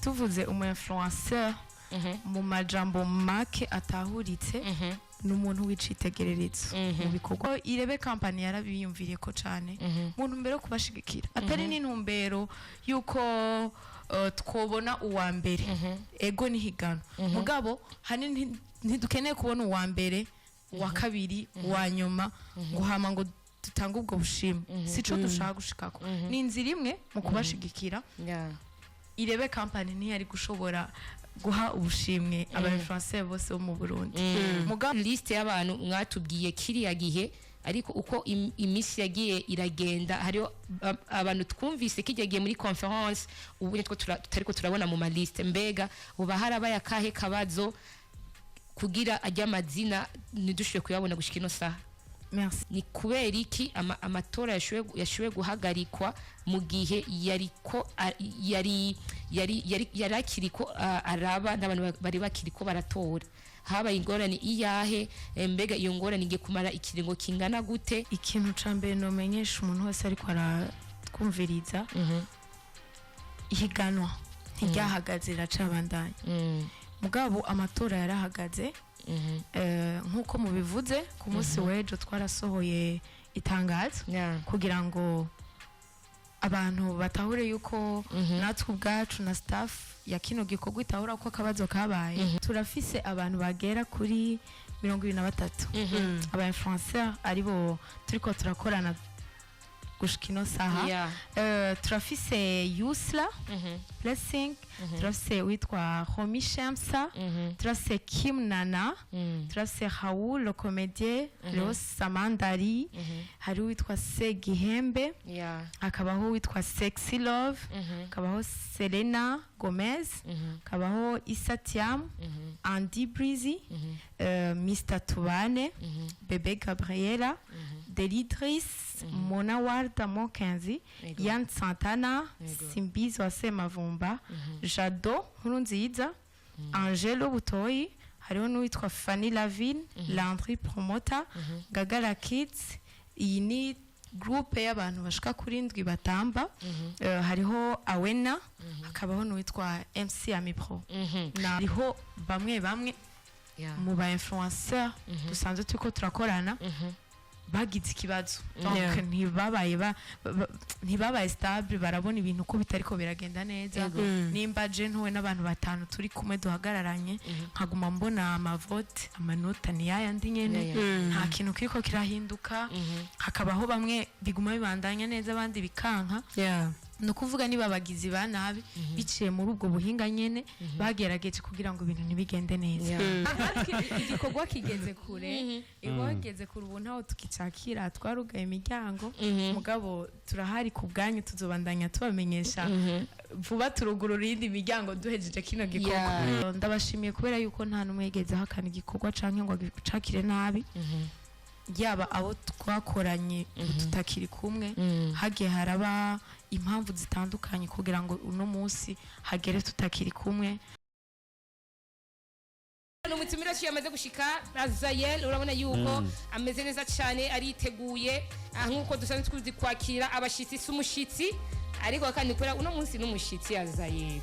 tuvuze umu influenceur mu majambo make atahuritse n'umuntu w'icitegererezo mu bikorwa. Irebe company yarabiyumviriye ko cyane muntu mbere yo kubashigikira atari n'intumbero yuko twobona uwa mbere ego ni higano mugabo hani ntidukeneye kubona uwa mbere uwa kabiri uwa nyuma ngo hama ngo dutanga ubwo bushimwe sico dushaka gushikako ni inzira imwe mu kubashigikira. Irebe company ntiyari gushobora guha ubushimwe aba influenceurs bose bo mu Burundi. Mugabo liste y'abantu mwatubwiye kiriya gihe ariko uko imisi yagiye iragenda hariho abantu twumvise kigiye muri conference ubu nitwo tutariko turabona mu maliste mbega uba harabaye akahe kabazo kugira ajya amazina nidushiye kuyabona gushika ino saha. Merci. Ni kubera iki amatora yashowe guhagarikwa mu gihe yari akiriko araba n'abantu bari bakiriko baratora habaye ingorane iyahe mbega iyo ngorane ngiye kumara ikiringo kingana gute? Ikintu ca mbere no menyesha umuntu wese ariko aratwumviriza ihiganwa ntiryahagaze iracabandanya mugabo amatora yarahagaze. Nkuko mubivuze ku munsi w'ejo twarasohoye itangazo kugira ngo abantu batahure yuko natwe ubwacu na staff ya kino gikorwa itahura ko akabazo kabaye. Turafise abantu bagera kuri 23 aba influenceurs aribo turiko turakorana gushikino saha. Turafise Yusla Blessing, turafise witwa Homi Shamsa, turafise Kim Nana, turafise Raoul le comédien, Leos Samandari, hari witwa Segihembe, akabaho witwa Sexy Love, akabaho Selena Gomez, akabaho Isatiam, Andy Breezy, Mr Tubane, Bebe Gabriela, Delidris, Mona Warda Mokenzi, Yann Santana, Simbizo Ase Mavumba, Jado Nkurunziza, Angelo Butoyi, hariho n'uwitwa Fanny Lavine, Landry Promota, Gagara Kids. Iyi ni groupe y'abantu bashika kuri ndwi batamba. Hariho Awena, hakabaho n'uwitwa MC Amipro. Hariho bamwe mu ba influenceurs dusanzwe turiko turakorana bagize ikibazo donc ntibabaye stable barabona ibintu ko bitariko biragenda neza. Nimba je ntowe n'abantu batanu turi kumwe duhagararanye nkaguma mbona amavote amanota ni yayandi nyene nta kintu kiriko kirahinduka hakabaho bamwe biguma bibandanya neza abandi bikanka. No kuvuga niba bagizi ba nabi biciye muri ubwo buhinga nyene bagerageje kugira ngo ibintu nibigende neza. Igikorwa kigeze kure igogeze kure ubu ntaho tukicakira twarugaye imiryango mugabo turahari ku bwanyu tuzobandanya tubamenyesha vuba turugurura indi miryango duhejeje kino gikorwa. Ndabashimiye kubera yuko nta numwe yigeze hakana igikorwa canke ngo gicakire nabi. Yaba abo twakoranye tutakiri kumwe hagiye haraba impamvu zitandukanye kugira ngo uno munsi hagere tutakiri kumwe. Umutumira cyo yamaze gushika Azayel urabona yuko ameze neza cyane ariteguye nkuko dusanzwe tuzi kwakira abashitsi sumushitsi ariko kandi kora uno munsi n'umushitsi Azayel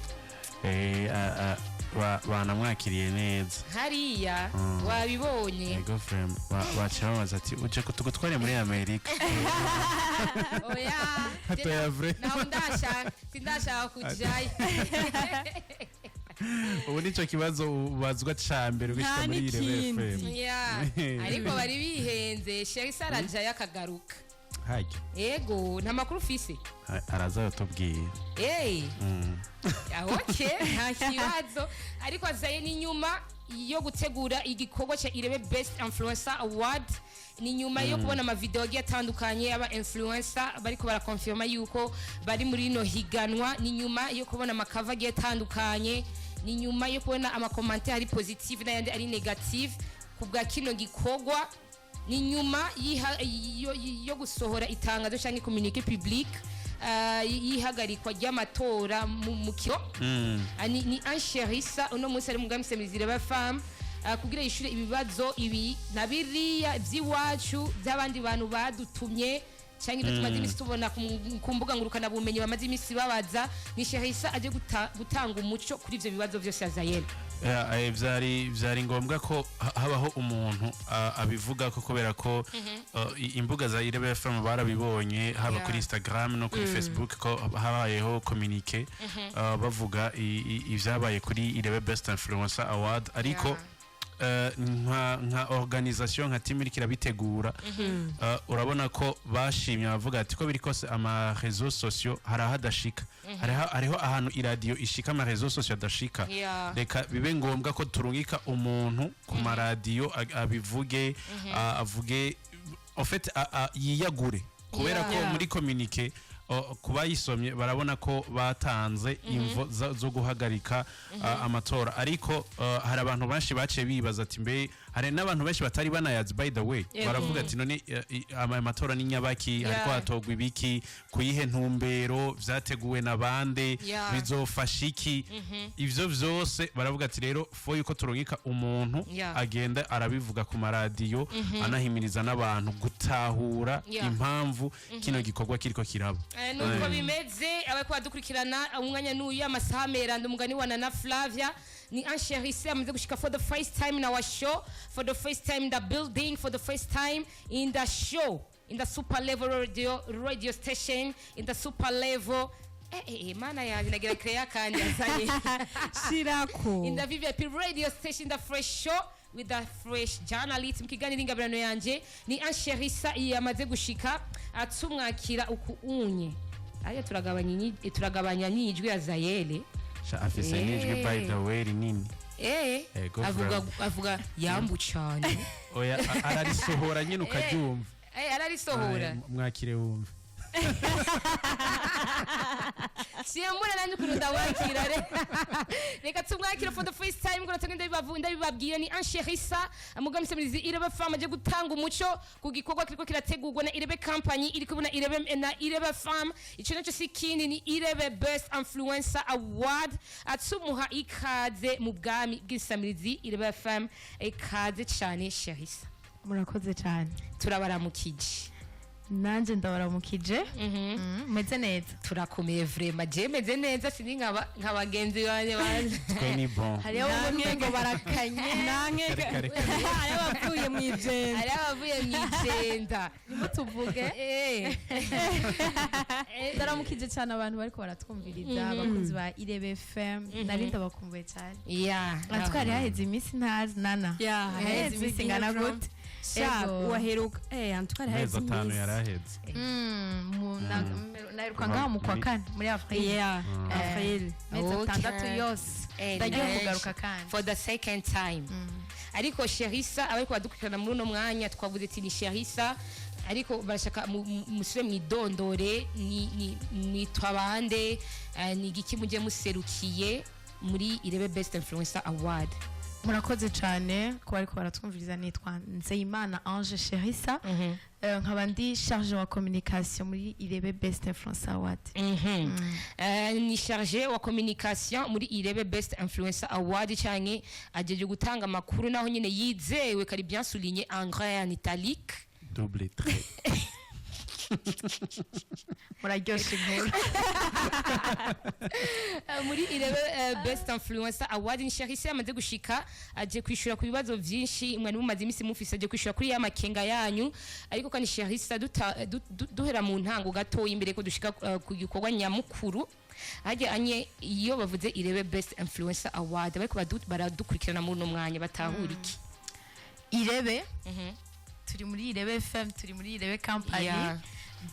banamwakiriye neza hariya wabibonye ego frame bacabaza ati uje kutugutware muri Amerika. Oya hatoya vre naho sindashaka kujayo. Ubu nico kibazo ubazwa cyambere gushika muri Irebe FM. Ariko bari bihenze Sheikh Saraja yakagaruka hajya ego nta makuru ufise araza yatubwiye okay nta kibazo ariko azaye ni nyuma yo gutegura igikorwa cya Irebe Best Influencer Award ni nyuma yo kubona ama video agiye atandukanye aba influencer bariko barakonfirma yuko bari muri no higanwa ni nyuma yo kubona amakava agiye atandukanye ni nyuma yo kubona ama commentaire ari positive n'ayandi ari negative kubwa kino gikorwa ni nyuma yo gusohora itangazo cyangwa communiqué public yihagarikwa ry'amatora mu kiro ni Ansherissa uno munsi ari mugambi semizire ba femme kugira yishure ibibazo ibi nabiriya by'iwacu by'abandi bantu badutumye cyangwa ibyo tumaze iminsi tubona ku mbuga ngurukana bumenyi bamaze iminsi babaza ni Sherissa aje gutanga umuco kuri ivyo bibazo vyose ya Zayel. vyari ngombwa ko habaho umuntu abivuga ko kubera ko imbuga za Irebe FM barabibonye haba kuri Instagram no kuri Facebook ko habayeho communique bavuga ivyabaye kuri Irebe Best Influencer Award ariko nka organisation nka team irikira bitegura urabona ko bashimye bavuga ati ko biri kose ama réseaux sociaux harahadashika hariho ahantu iradio ishika ama réseaux sociaux adashika reka bibe ngombwa ko turungika umuntu ku maradio abivuge avuge en fait yiyagure kubera ko muri communiquer kubayisomye barabona ko batanze imvo zo guhagarika amatora ariko hari abantu benshi baciye bibaza ati mbe hari n'abantu benshi batari banayazi by the way baravuga ati none amatora ni nyabaki ariko hatogwa ibiki kuyihe ntumbero vyateguwe na bande bizofasha iki ivyo vyose baravuga ati rero fo yuko turungika umuntu agenda arabivuga ku maradiyo anahimiriza n'abantu gutahura impamvu kino gikorwa kiriko kiraba nuko bimeze abako badukurikirana umwanya n'uyu amasaha meranda umugani wa Nana Flavia ni Sherissa amaze gushika for the first time in our show, for the first time in the building, for the first time in the show, in the super level radio station, in the super level mana yanjye nagira kreya kandi yazanye shirako in the VIP radio station, the fresh show with the fresh journalist mkiganira ingabirano yanje ni Sherissa yamaze gushika atumwakira uku unye aya turagabanya n'ijwi ya Zayele afise n'ijwi by the way rinini avuga yambu cyane oya ararisohora nyine ukaryumva ararisohora mwakire wumva siyambura nanje kuruda wakira reka tumwakira for the first time ngo natagenda ndabibabwiye ni Sherissa amugamise muri Irebe FM aje gutanga umuco ku gikorwa kiriko kirategurwa na Irebe company iri kubona Irebe FM ico naco sikindi ni Irebe Best Influencer Award atsumuha ikaze mu bwami bw'isamirizi Irebe FM ikaze cyane Sherissa murakoze cyane turabaramukije nanje ndabaramukije meze neza turakomeye vraiment je meze neza sindi nk'abagenzi banje twe ni bon hariyo bamwe ngo barakanye nanke hariyo bavuye mu ijenda nimo tuvuge ndaramukije cyane abantu bariko baratwumviriza abakunzi ba Irebe FM nari ndabakumbuye cyane twari haheze iminsi ntazi Nana haheze iminsi ngana gute waheruka antukari haheze iminsi yaraheze naheruka ngaho mu kwa kane muri Afril mezi atandatu yose ndagiye kugaruka kandi for the second time ariko Sherissa abariko badukurikirana muri uno mwanya twavuze ati ni Sherissa ariko barashaka musure mwidondore ni twabande ni giki muje muserukiye muri Irebe Best Influencer Award. murakoze cyane ko ariko baratwumviriza nitwa Nzeyimana Ange Sherissa nkaba ndi charge wa communication muri Irebe Best Influencer Award. Ni charge wa communication muri Irebe Best Influencer Award cyane ajeje gutanga amakuru naho nyine yizewe kari bien souligné en gras en italique double trait muraryoshe inkuru muri Irebe Best Influencer Award ni Sherissa yamaze gushika aje kwishura ku bibazo byinshi mwari mumaze iminsi mufise aje kwishura kuri ya makenga yanyu ariko kandi Sherissa duhera mu ntango gato imbere ko dushika ku gikorwa nyamukuru haje anye iyo bavuze Irebe Best Influencer Award bariko baradukurikirana muri no mwanya batahura iki Irebe turi muri Irebe FM turi muri Irebe company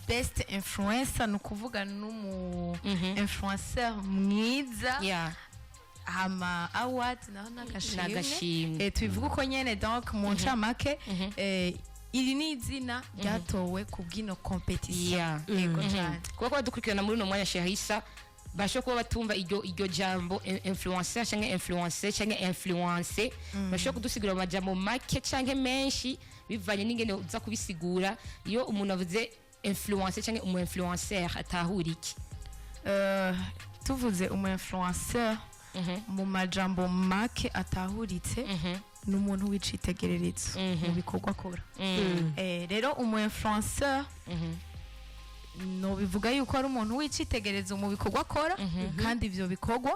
Best Influencer nukuvuga numu influencer mwiza hama award naho nagashimwe tubivuga uko nyene donc mu ncamake iri ni izina ryatowe ku bwino competition yego cyane kuko badukurikirana muri no mwanya Sherissa basho kuba batumva iryo jambo influencer cyangwa influencer cyangwa influencer basho kudusigura amajambo make cyangwa menshi bivanye n'ingene uza kubisigura iyo umuntu avuze influencer cyangwa umu influencer atahura iki tuvuze umu influencer mu majambo make atahuritse n'umuntu wicitegererezo mu bikorwa akora rero umu influencer no bivuga yuko ari umuntu w'icitegererezo mu bikorwa akora kandi ivyo bikorwa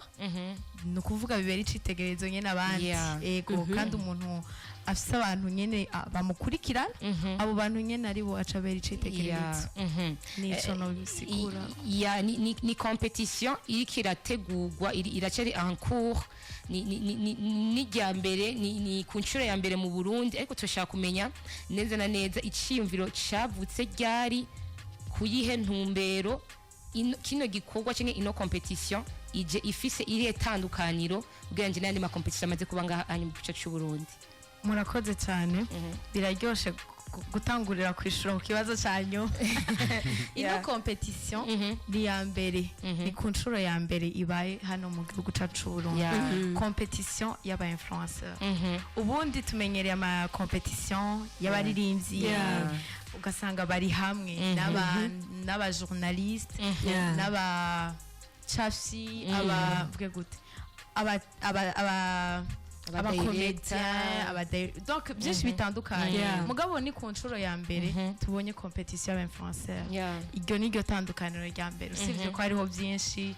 ni ukuvuga bibera icitegererezo nyene abandi Yeah. ego kandi umuntu afise abantu nyene bamukurikirana abo bantu nyene aribo aca abera icitegererezo nico no bisigura ni competition iriko irategurwa iracari en cours ni rya mbere ni ku nshuro ya mbere mu Burundi ariko turashaka kumenya neza na neza iciyumviro cavutse ryari kuyihe ntumbero kino gikorwa cyangwa ino competition ije ifise iri tandukaniro bwanje n'andi ma competition amaze kuba ngaha mu gice cy'u Burundi. Murakoze cyane biraryoshe gutangurira kwishura ku kibazo cyanyu ino competition ni ya mbere ni ku nshuro ya mbere ibaye hano mu gihugu cyacu Burundi competition y'aba influencer ubundi tumenyereye ama competition y'abaririmbyi ugasanga bari hamwe n'aba journaliste n'aba chafsi aba vuge gute abakomedian donc byinshi bitandukanye mugabo ni ku nshuro ya mbere tubonye competition y'aba influencer iryo ni ryo tandukaniro rya mbere usibye ko hariho byinshi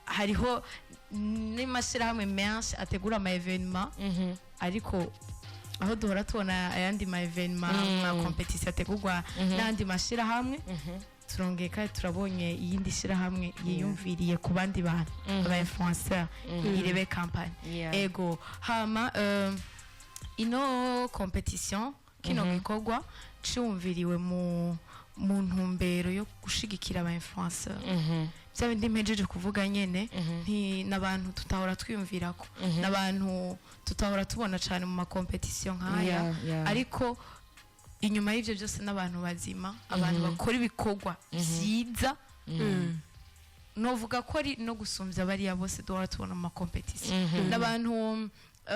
hariho n'amashirahamwe menshi ategura ama evenement ariko aho duhora tubona ayandi ma evenement ma competition ategurwa n'andi mashirahamwe turongeye kandi turabonye iyindi shirahamwe yiyumviriye ku bandi bantu aba influencer irebe campagne ego hama ino competition kino gikorwa cyumviriwe mu ntumbero yo gushigikira aba influencer bya bindi mpejeje kuvuga nyene n'abantu tutahora twiyumvirako n'abantu tutahora tubona cyane mu ma competition nkaya ariko inyuma y'ivyo byose n'abantu bazima abantu bakora ibikorwa vyiza novuga ko ari no gusumbya bariya bose duhora tubona mu ma competition n'abantu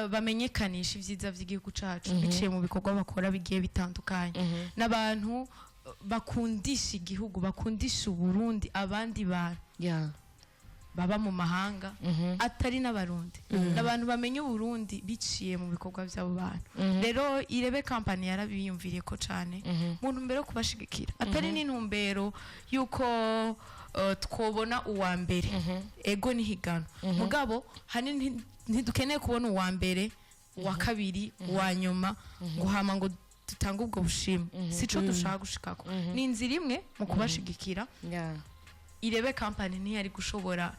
bamenyekanisha ivyiza vy'igihugu cacu biciye mu bikorwa bakora bigiye bitandukanye n'abantu bakundisha igihugu bakundisha Uburundi abandi bantu baba mu mahanga atari n'abarundi n'abantu bamenye Uburundi biciye mu bikorwa by'abo bantu rero irebe campagne yarabiyumviriye ko cyane mu ntumbero kubashigikira atari n'intumbero yuko twobona uwa mbere ego ni higano mugabo hani ntidukeneye kubona uwa mbere uwa kabiri uwa nyuma guhama ngo tutanga ubwo bushimwe sico dushaka gushikako ni inzira imwe mu kubashigikira irebe campagne ntiyari gushobora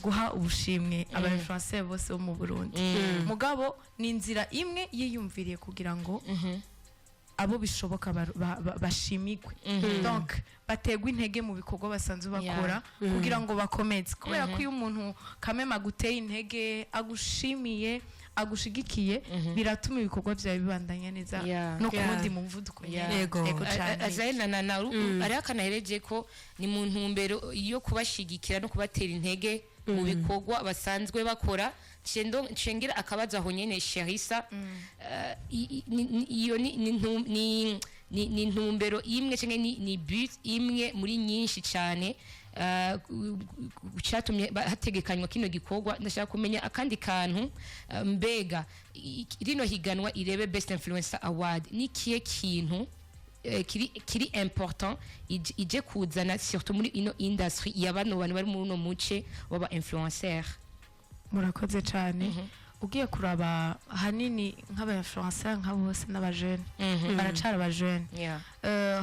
guha ubushimwe aba influencer bose bo mu Burundi mugabo ni inzira imwe yiyumviriye kugira ngo abo bishoboka bashimikwe donc bategwa intege mu bikorwa basanzwe bakora kugira ngo bakomeze kubera ko iyo umuntu kamema guteye intege agushimiye agushigikiye biratuma ibikorwa byawe bibandanya neza no kundi mu mvuduko yego azayina na ari akanahereje ko ni mu ntumbero yo kubashigikira no kubatera intege mu bikorwa basanzwe bakora cengira akabaza aho nyene Sherissa iyo ni ntumbero imwe cyangwa ni but imwe muri nyinshi cyane cyatumye hategekanywa kino gikorwa ndashaka kumenya akandi kantu mbega rino higanwa irebe Best Influencer Award ni kiye kintu kiri important ije kuzana surtout muri ino industry y'abantu bari muri uno muce waba influencer. Murakoze cyane ugiye kuraba hanini nk'aba influencer nk'abo bose n'abajene baracara abajene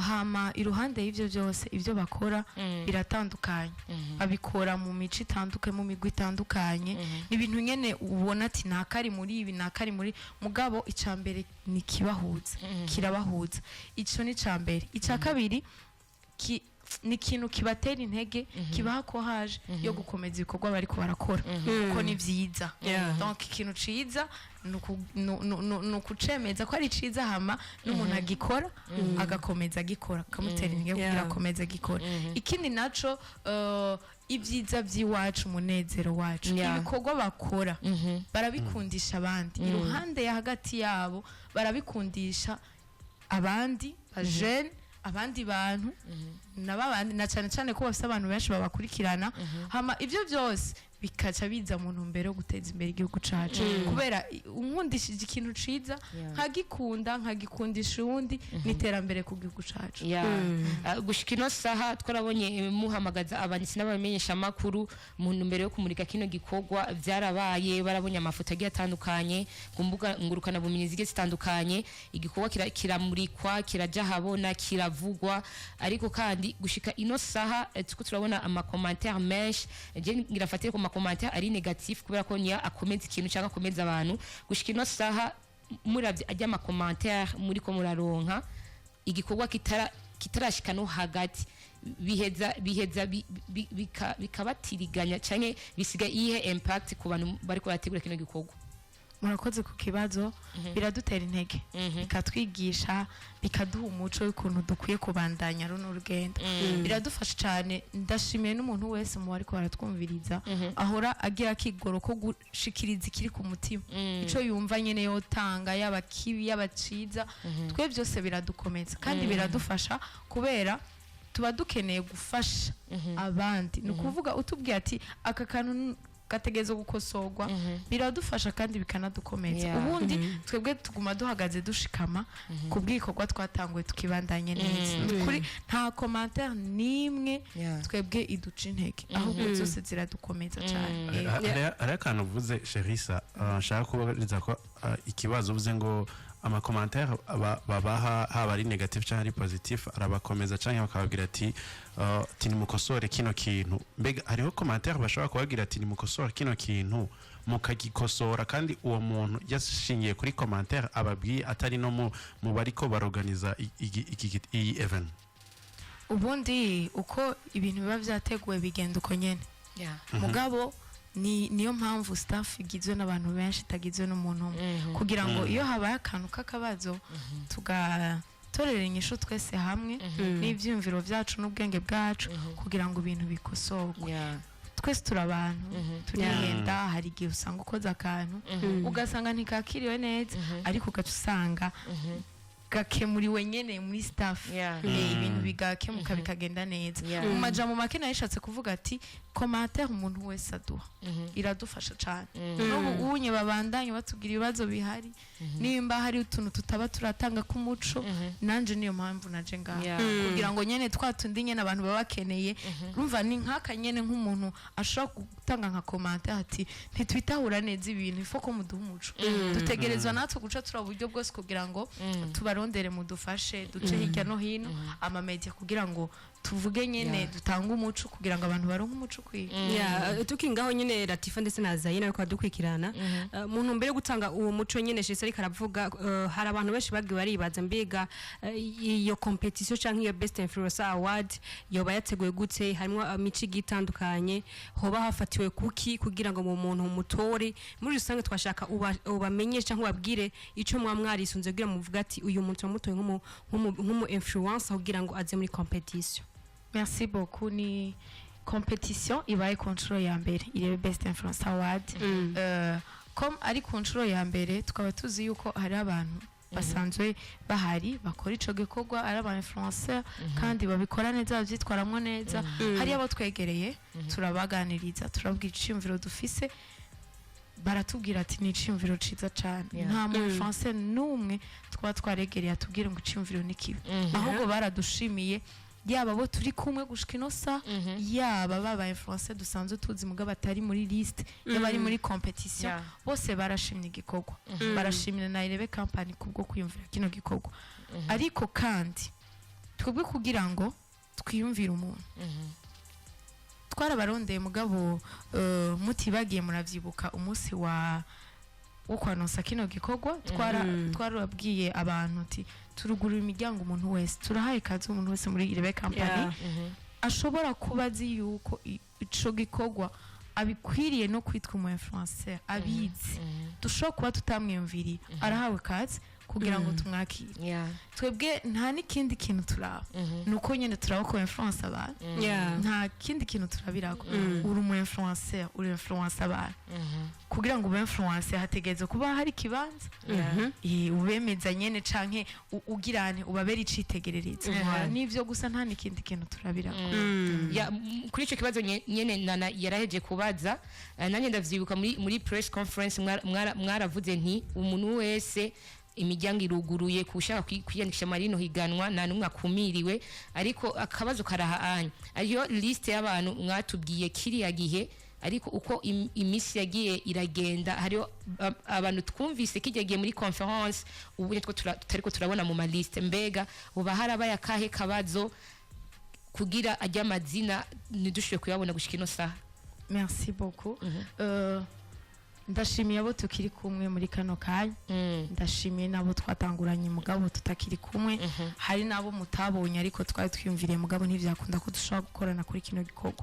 hama iruhande y'ivyo byose ivyo bakora biratandukanye babikora mu mico itandukanye mu migwi itandukanye ibintu nyene ubona ati nakari muri ibi nakari muri mugabo icambere ni kibahuza kirabahuza ico ni cambere ica kabiri ni kintu kibatera intege kibaha ko haje yo gukomeza ibikorwa bariko barakora kuko ni vyiza donc ikintu ciza nukucemeza ko ari ciza hama n'umuntu agikora agakomeza agikora kamutera intege kugira akomeza agikora ikindi naco ibyiza by'iwacu umunezero wacu ibikorwa bakora barabikundisha abandi iruhande ya hagati yabo barabikundisha abandi bajene abandi bantu nababandi na cyane cyane ko bafite abantu benshi babakurikirana hama ivyo byose bikaca biza mu ntumbero yo guteza imbere igihugu cacu kubera unkundishije ikintu ciza nkagikundisha uwundi n'iterambere ku gihugu cacu gushika ino saha twarabonye muhamagaza abanditsi n'abamenyesha makuru mu ntumbero yo kumurika kino gikorwa byarabaye barabonye amafoto agiye atandukanye ku mbuga ngurukana bumenyi zigiye zitandukanye igikorwa kiramurikwa kiraja habona kiravugwa ariko kandi gushika ino saha tuko turabona amakommentaire menshi je ngirafatire ku makommentaire ari negatif kubera ko niya akomeza ikintu cyangwa akomeza abantu gushika ino saha muravye ajya amakommentaire muri ko muraronka igikorwa kitarashika no hagati biheza bikabatiriganya canke bisiga ihe impact ku bantu bari ko bategura kino gikorwa. Murakoze ku kibazo biradutera intege bikatwigisha bikaduha umuco w'ukuntu dukwiye kubandanya runo rugendo biradufasha cyane. Ndashimiye n'umuntu wese mu bari ko baratwumviriza ahora agira kigoro ko gushikiriza ikiri ku mutima ico yumva nyene yotanga yaba kibi yaba ciza twe byose biradukomeza kandi biradufasha kubera tuba dukeneye gufasha abandi ni ukuvuga utubwiye ati aka kantu gategezo gukosorwa biradufasha kandi bikanadukomeza ubundi twebwe tuguma duhagaze dushikama ku bwikorwa twatanguye tukibandanye neza kuri nta commentaire nimwe twebwe iduca intege ahubwo zose ziradukomeza cyane. Ari akantu uvuze Sherissa nshaka kubariza ko ikibazo uvuze ngo amakommentaire babaha haba ari negative cyangwa ari positive arabakomeza cyangwa bakababwira ati nimukosore kino kintu. Mbega hariho commentaire bashobora kubabwira ati nimukosore kino kintu mukagikosora kandi uwo muntu yashingiye kuri commentaire ababwiye atari no mu bariko baroganiza iyi event? Ubundi uko ibintu biba byateguwe bigenda uko nyene mugabo niyo mpamvu staff igizwe n'abantu benshi tagizwe n'umuntu kugira ngo iyo habaye akantu k'akabazo tugatorera inyishu twese hamwe n'ivyumviro byacu n'ubwenge bwacu kugira ngo ibintu bikosorwe. Twese turabantu turihenda hari igihe usanga ukoze akantu ugasanga ntikakiriwe neza ariko ugaca usanga gakemuriwe nyene muri staff ibintu bigakemuka bikagenda neza mu majambo make nayishatse kuvuga ati commentaire umuntu wese aduha iradufasha cyane n'ubu unye babandanye batubwira ibibazo bihari nimba hari utuntu tutaba turatanga ku muco nanje niyo mpamvu naje ngaha kugira ngo nyene twatundi nyene abantu babakeneye urumva ni nkaka nyene nk'umuntu ashaka gutanga nka commentaire ati ntitwitahura neza ibintu ifo ko muduha umuco dutegerezwa natwe guca tura buryo bwose kugira ngo tubarondere mudufashe duce hirya no hino ama media kugira ngo tuvuge nyene dutanga umuco kugira ngo abantu baronke umuco kwiye tukingaho nyene Latifa ndetse na Zayina ariko adukwikirana muntu mbere gutanga uwo muco nyene Sherissa ariko aravuga hari abantu benshi bagiye baribaza mbega iyo competition canke iyo best influencer award yoba yateguye gute harimo imici gitandukanye hoba hafatiwe kuki kugira ngo mu muntu umutore muri rusange twashaka ubamenyesha canke ubabwire ico mwarisunze kugira muvuga ati uyu muntu mutoye nk'umu influencer kugira ngo aze muri competition. Merci beaucoup. Ni competition ibaye control ya mbere ile best influencer award comme ari control ya mbere tukaba tuzi yuko hari abantu basanzwe bahari bakora ico gikorwa ari aba influencer kandi babikora neza bavyitwaramwo neza hari abo twegereye turabaganiriza turabwira iciyumviro dufise baratubwira ati ni iciyumviro ciza cyane nta mu influencer numwe twaregereye atubwira ngo iciyumviro ni kibi ahubwo baradushimiye yaba bo turi kumwe gushika inosa yaba baba influencer dusanzwe tuzi muga batari muri liste yaba ari muri competition bose barashimye igikorwa barashimye na Irebe company kubwo kwiyumvira kino gikorwa ariko kandi twebwe kugira ngo twiyumvira umuntu twarabarondeye mugabo mutibagiye muravyibuka umunsi wo kwanonsa kino gikorwa twarabwiye abantu ati turugurira imiryango umuntu wese turahaye kazi umuntu wese muri Irebe company ashobora kuba azi yuko ico gikorwa abikwiriye no kwitwa umu influencer abizi dushobora kuba tutamwiyumviriye arahawe kazi kugira ngo tumwakire Yeah. twebwe nta n'ikindi kintu turaba nuko nyene turaba ko influence abantu nta kindi kintu turabirako uri umu influencer uri influence abantu kugira ngo ube influence hategeze kuba hari kibanza ubemeza nyene canke ugirane ubabera icitegererezo nivyo gusa nta n'ikindi kintu turabirako kuri ico kibazo nyene nana yaraheje kubaza nanye ndavyibuka muri press conference mwaravuze nti umuntu wese imiryango iruguruye kushaka kwiyandikisha marino higanwa nta numwe akumiriwe ariko akabazo karahanya ariyo liste y'abantu mwatubwiye kiriya gihe ariko uko imisi yagiye iragenda hariyo abantu twumvise kigiye muri conference ubu nitwo tutariko turabona mu maliste mbega uba harabaye akahe kabazo kugira ajya amazina nidushoboye kuyabona gushika ino saha. Merci beaucoup. Ndashimiye abo tukiri kumwe muri kano kanya ndashimiye nabo twatanguranye mugabo tutakiri kumwe hari nabo mutabonye ariko twari twiyumviriye mugabo ntivyakunda ko dushobora gukorana kuri kino gikorwa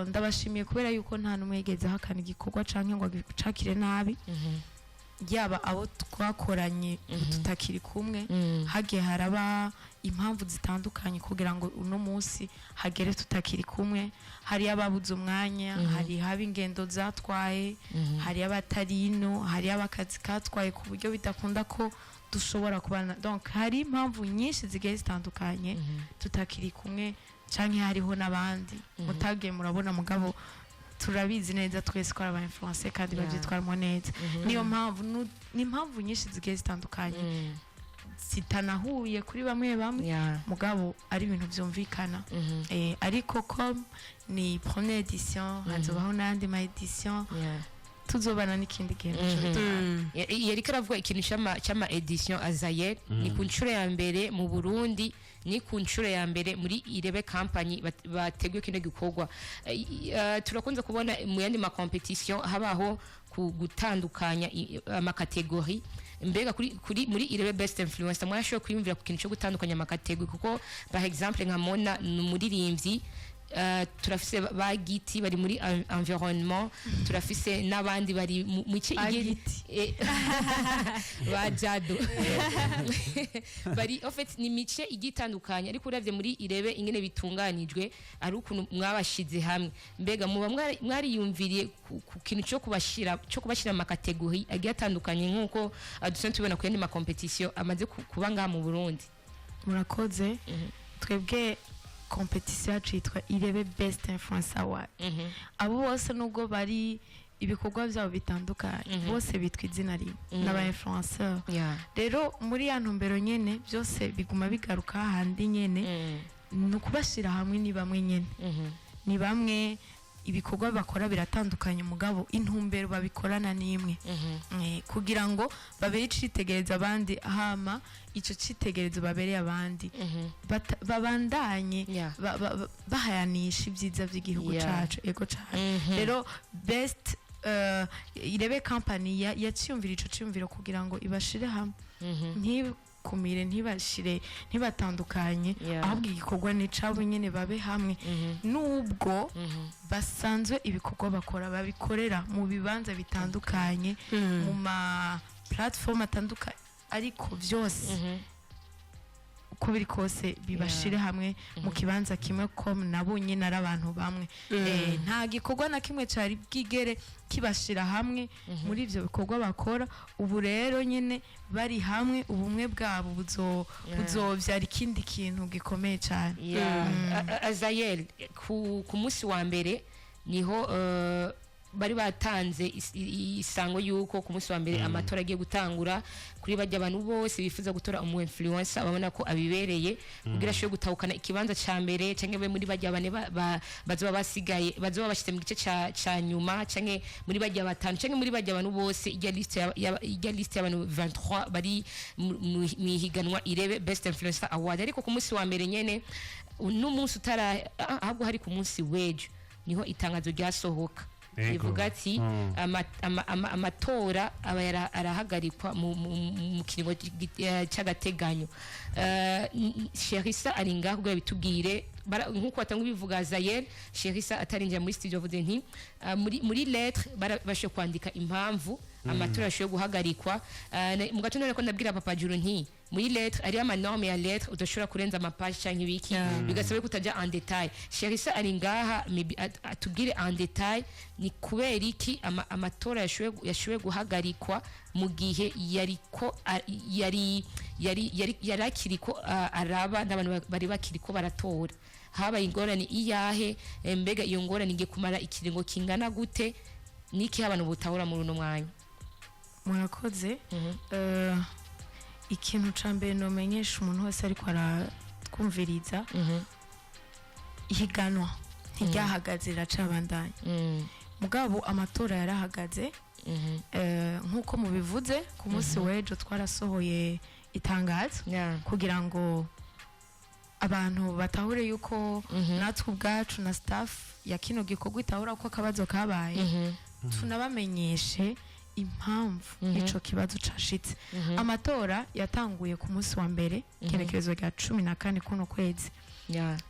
ndabashimiye kubera yuko nta numwe yigeze hakana igikorwa canke ngo agicakire nabi yaba abo twakoranye tutakiri kumwe hagiye haraba impamvu zitandukanye kugira ngo uno munsi hagere tutakiri kumwe hari ababuze umwanya hari haba ingendo zatwaye hari abatarino hari abakazi katwaye ku buryo bidakunda ko dushobora kubana donc hari impamvu nyinshi zigiye zitandukanye tutakiri kumwe canke hariho n'abandi mutagiye murabona mugabo turabizi neza twese ko aba influencer kandi bavyitwaramo neza niyo mpamvu ni impamvu nyinshi zigiye zitandukanye sitanahuye kuri bamwe mugabo ari ibintu vyumvikana ariko comme ni première édition hazobaho n'andi ma édition tuzobana n'ikindi kintu yari karavuga ikintu cyama edition Azayel ni ku nshuro ya mbere mu Burundi ni ku nshuro ya mbere muri Irebe company bateguye kino gikorwa turakunze kubona mu yandi ma competition habaho gutandukanya amakategori mbega kuri muri Irebe best influencer mwashoboye kwiyumvira ku kintu cyo gutandukanya amakategori kuko par exemple nka Mona n'umuririmbyi turafise ba Giti bari muri environnement turafise n'abandi bari mu iki ba Jado bari en fait ni mice igitandukanye ariko uravye muri Irebe ingene bitunganijwe ari ukuntu mwabashize hamwe mbega muba mwariyumviriye ku kintu cyo kubashira amakategori agiye atandukanye nkuko dusanzwe tubona ku yandi ma competition amaze kuba ngaha mu Burundi. Murakoze twebwe competition yacu yitwa Irebe Best Influencer Award abo bose nubwo bari ibikorwa byabo bitandukanye bose bitwa izina rimwe n'aba influencer rero muri ya ntumbero nyene byose biguma bigaruka handi nyene nukubashira hamwe ni bamwe nyene ni bamwe ibikorwa bakora biratandukanye mugabo intumbero babikorana nimwe kugira ngo babere icitegereza abandi hama ico citegerezo babereye abandi babandanye bahayanisha ibyiza by'igihugu cacu ego cyane rero best Irebe company yacyumvira ico cyumviro kugira ngo ibashire hamwe kumire ntibashire ntibatandukanye ahubwo igikorwa ni cabo nyene babe hamwe nubwo basanzwe ibikorwa bakora babikorera mu bibanza bitandukanye mu ma platform atandukanye ariko byose uko biri kose bibashire hamwe mu kibanza kimwe ko nabonye narabantu bamwe nta gikorwa na kimwe cari bwigere kibashira hamwe muri ivyo bikorwa bakora ubu rero nyene bari hamwe ubumwe bwabo buzovyara ikindi kintu gikomeye cyane. Azayel ku munsi wa mbere niho bari batanze isango yuko ku munsi wa mbere amatora agiye gutangura kuri bajya abantu bose bifuza gutora umu influencer babona ko abibereye kugira ashobe gutahukana ikibanza ca mbere canke muri bajya bane bazoba basigaye bazoba bashite mu gice ca nyuma canke muri bajya batanu canke muri bajya abantu bose ijya liste y'abantu 23 bari mihiganwa Irebe Best Influencer Award ariko ku munsi wa mbere nyene n'umunsi ahubwo hari ku munsi wejo niho itangazo ryasohoka ivuga ati amatora aba arahagarikwa mu kiringo cy'agateganyo. Sherissa ari ngaho kugira bitubwire nkuko batanga bivuga Zayel Sherissa atarinjira muri studio vuze nti muri lettre bashoboye kwandika impamvu amatora ashoboye guhagarikwa mu gatondo ariko ndabwira papa Juru nti muri lettre ari amanorme ya lettre udashobora kurenza amapaji cyangwa ibiki bigasaba kutajya en detail. Sherissa ari ngaha atubwire en detail ni kubera iki amatora yashoboye guhagarikwa mu gihe yari akiriko araba n'abantu bari bakiriko baratora. Habaye ingorane iyahe, mbega iyo ngorane ngiye kumara ikiringo kingana gute, niki abantu butahura muri uno mwanya? Murakoze. Ikintu cambere no menyesha umuntu wese ariko aratwumviriza ihiganwa ntiryahagaze racabandanye. Mugabo amatora yarahagaze. Nkuko mubivuze ku munsi w'ejo twarasohoye itangazo kugira ngo abantu batahure yuko natwe ubwacu na staff ya kino gikorwa itahura uko akabazo kabaye, tunabamenyeshe impamvu ico kibazo cashitse. Amatora yatanguye ku munsi wa mbere kerekezo rya 14 kuno kwezi.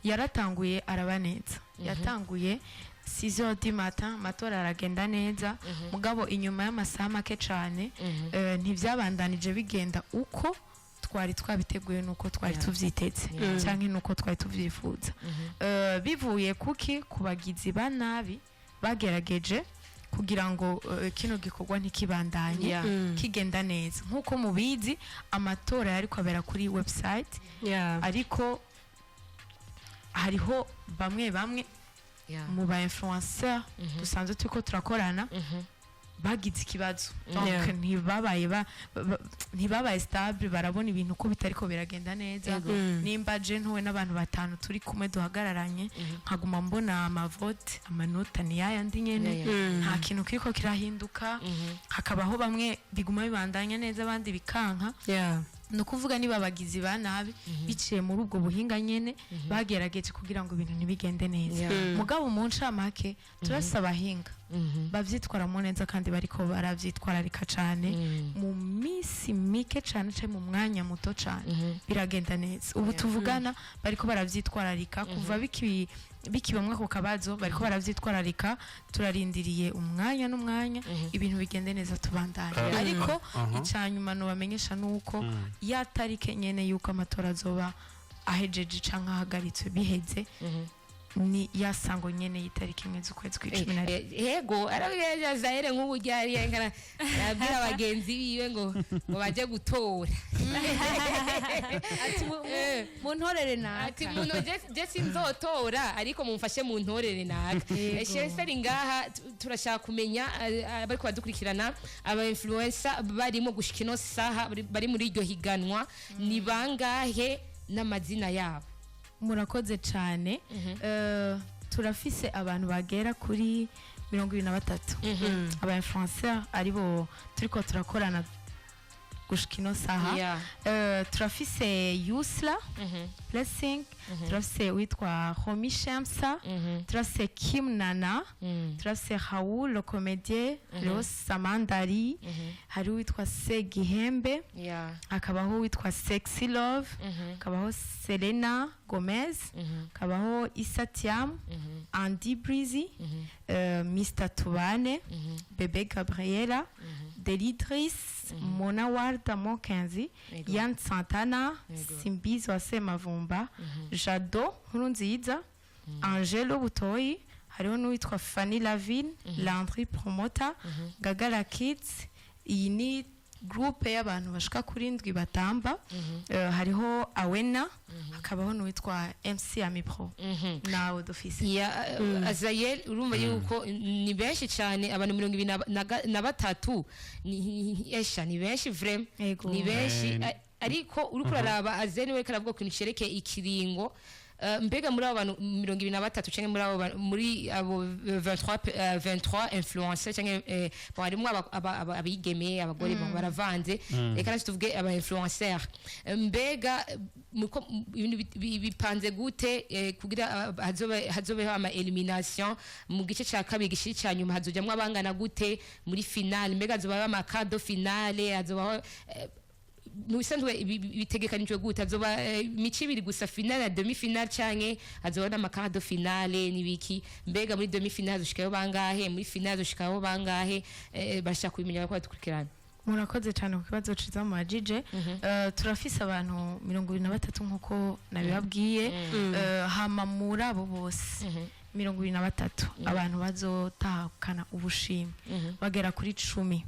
Yaratanguye arabaneza. Yatanguye 6h du matin, amatora aragenda neza. Mugabo inyuma y'amasaha make cyane ntivyabandanije bigenda uko twari twabiteguye nuko twari tuvyiteze cyangwa nuko twari tuvyifuza. Bivuye kuki kubagizi ba nabi bagerageje kugira ngo kino gikorwa ntikibandanye kigenda neza. Nkuko mubizi amatora yari kwabera kuri website ariko hariho bamwe mu ba influencer dusanzwe turiko turakorana bagize ikibazo, donc ntibabaye stable, barabona ibintu ko bitariko biragenda neza. Nimba je ntuwe n'abantu batanu turi kumwe duhagararanye nkaguma mbona amavote amanota ni yayandi nyene, nta kintu kiriko kirahinduka, hakabaho bamwe biguma bibandanya neza abandi bikanka. No kuvuga niba bagizi ba nabi biciye muri ubwo buhinga nyene bagerageje kugira ngo ibintu nibigende neza. Mugabo mu ncamake turasaba hinga bavyitwara mu neza kandi bariko baravyitwararika cane mu misi mike cane mu mwanya muto cane biragenda neza. Ubu tuvugana bariko baravyitwararika kuva bikibamwe ku kabazo bariko baravyitwararika, turarindiriye umwanya n'umwanya ibintu bigende neza tubandanye. Ariko icanyuma no bamenyesha nuko ya tarike nyene yuko amatora azoba ahejeje canka ahagaritse biheze ni yasango nyene yitariki imwe z'ukwezi kwa 11. Yego arabigeje Zaire nk'ubu ryari yankana yabwira abagenzi biwe ngo baje gutora. Ati muntorere naka, ati muno je sinzotora ariko mumfashe muntorere naka. Sherissa ari ngaha turashaka kumenya bariko badukurikirana aba influencer barimo gushika ino saha bari muri iryo higanwa ni bangahe n'amazina yabo? Murakoze cyane. Turafise abantu bagera kuri 23 aba influencer aribo turiko turakorana gushika ino saha. Turafise Yusla Blessing, turafise witwa Homi Shamsa, turafise Kim Nana, turafise Raoul le comédien, Leos Samandari, hari witwa Segihembe, akabaho witwa Sexy Love, akabaho Selena Gomez, akabaho Isatiam, Andy Breezy, Mr Tubane, Bebe Gabriela, Delidris, Mona Warda Mokenzi, Yann Santana, Simbizo Asemavumba, Jado Nkurunziza, Angelo Butoyi, hariho n'uwitwa Fanny Lavine, Landry Promota, Gagara Kids. Iyi ni groupe y'abantu bashika kuri ndwi batamba. Hariho Awena, hakabaho n'uwitwa MC Amipro nawe dufise. Azayel urumva yuko ni benshi cyane abantu 23 ni benshi vraiment, ni benshi ariko uriko uraraba Azeni we karavuga ko nicereke ikiringo. Mbega muri abo bantu 23 cyangwa muri abo muri abo 23 influencers cyangwa barimo abigeme abagore baravanze, reka nasi tuvuge aba influencers. Mbega bipanze gute kugira hazobe ama elimination mu gice cya kabiri gishi cyanyuma hazojamwe abangana gute muri finale? Mbega hazoba ama cadeau finale, hazoba nubisanzwe bitegekanijwe gute azoba imici ibiri gusa finale na demi finale canke azoba n'amakardo finale nibiki mbega muri demi finale zoshikayo bangahe muri finale zoshikayo bangahe bashaka kubimenya ko badukurikirana murakoze cyane ku kibazo ciza mu bajije turafise abantu 23 nkuko nabibabwiye hama muri abo bose 23 abantu bazotahukana ubushimwe bagera kuri 10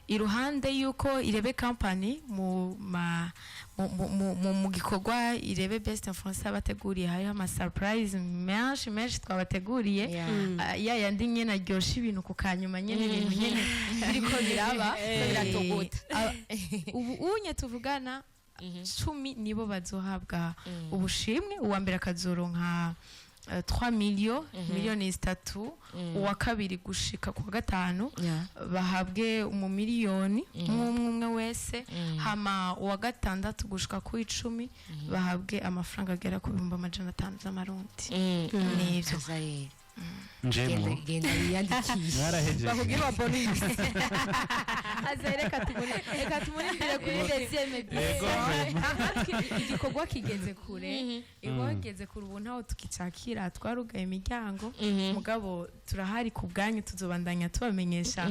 iruhande yuko irebe company mu gikorwa irebe best influencer bateguriye hari ama surprise menshi twabateguriye yandi nyene aryosha ibintu ku kanyuma nyene ibintu nyene biriko biraba biratogota ubu unye tuvugana 10 nibo bazohabwa ubushimwe uwa mbere akazoronka 3 miliyoni 3 uwa kabiri gushika ku gatanu bahabwe 1 miliyoni umwe wese hama uwa gatandatu gushika ku 10 bahabwe amafaranga agera ku 500 z'amarundi nivyo njemo genda yandikisha mwaraheje bakubwira bonus azereka tumurindire kuri deuxième igikorwa kigeze kure igogeze kure ubu ntaho tukicakira twarugaye imiryango mugabo turahari ku bwanyu tuzobandanya tubamenyesha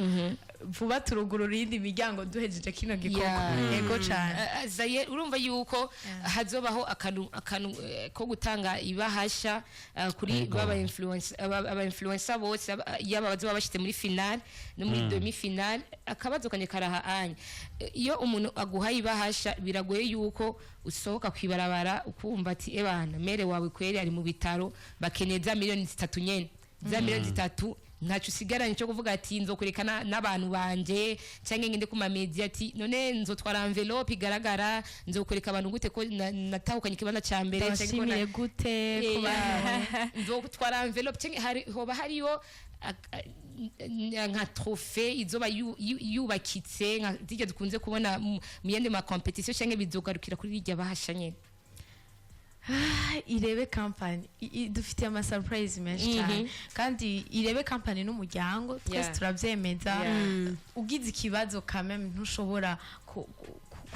vuba turugurura indi miryango duhejeje kino gikorwa yego cyane Zaye urumva yuko hazobaho akantu ko gutanga ibahasha kuri baba influencer bose yaba bazoba bashite muri finale no muri demi finale akabazo kanye karaha anya iyo umuntu aguhaye ibahasha biragoye yuko usohoka kwibarabara ukumva ati ebana mere wawe kweri ari mu bitaro bakeneza miliyoni 3 nyene za miliyoni 3 ntacu usigaranye cyo kuvuga ati nzokurekana n'abantu banje cyangwa ngende ku media ati none nzotwara envelope igaragara nzokureka abantu gute ko natahukanye kibanza ca mbere cyangwa gute ku bantu nzotwara envelope cyangwa hoba hariyo nka trophée izoba yubakitse nka dijya dukunze kubona mu yende ma competition cyangwa bizogarukira kuri rijya bahashanye irebe company dufitiye ama surprise menshi cyane kandi irebe company n'umuryango twese turavyemeza ugize ikibazo kameme ntushobora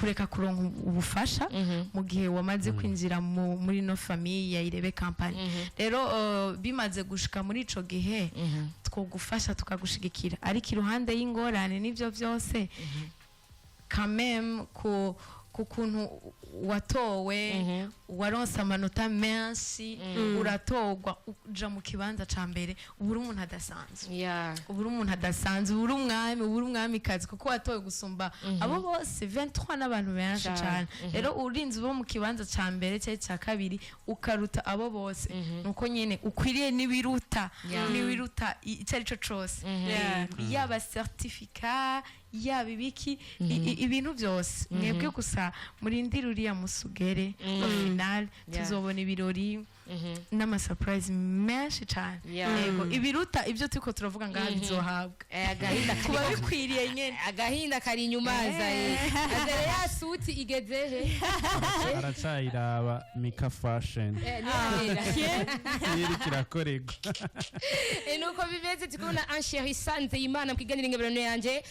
kureka kuronka ubufasha mu gihe wamaze kwinjira muri no famille ya irebe company rero bimaze gushika muri ico gihe twogufasha tukagushigikira ariko iruhande y'ingorane nivyo byose kameme kukuntu watowe waronse amanota menshi uratogwa uja mu kibanza ca mbere uburi umuntu adasanzwe uburi umwami kazi kuko watowe gusumba abo bose 23 n'abantu benshi cyane rero urinze bo mu kibanza ca mbere cya cya kabiri ukaruta abo bose nuko nyene ukwiriye nibiruta icari cyo cose yaba certificat yaba ibiki ibintu byose mwebwe gusa murindira uriya musugere wa final tuzobona ibirori n'ama surprise menshi cyane yego ibiruta ibyo turiko turavuga ngaha bizohabwa kuba bikwiriye nyene agahinda kari inyuma Zaye ya suti igezehe aracayiraba Mika Fashion iri kirakorego nuko bimeze tukubona Ancherissa Nzeyimana mkiganira ngeberano yanje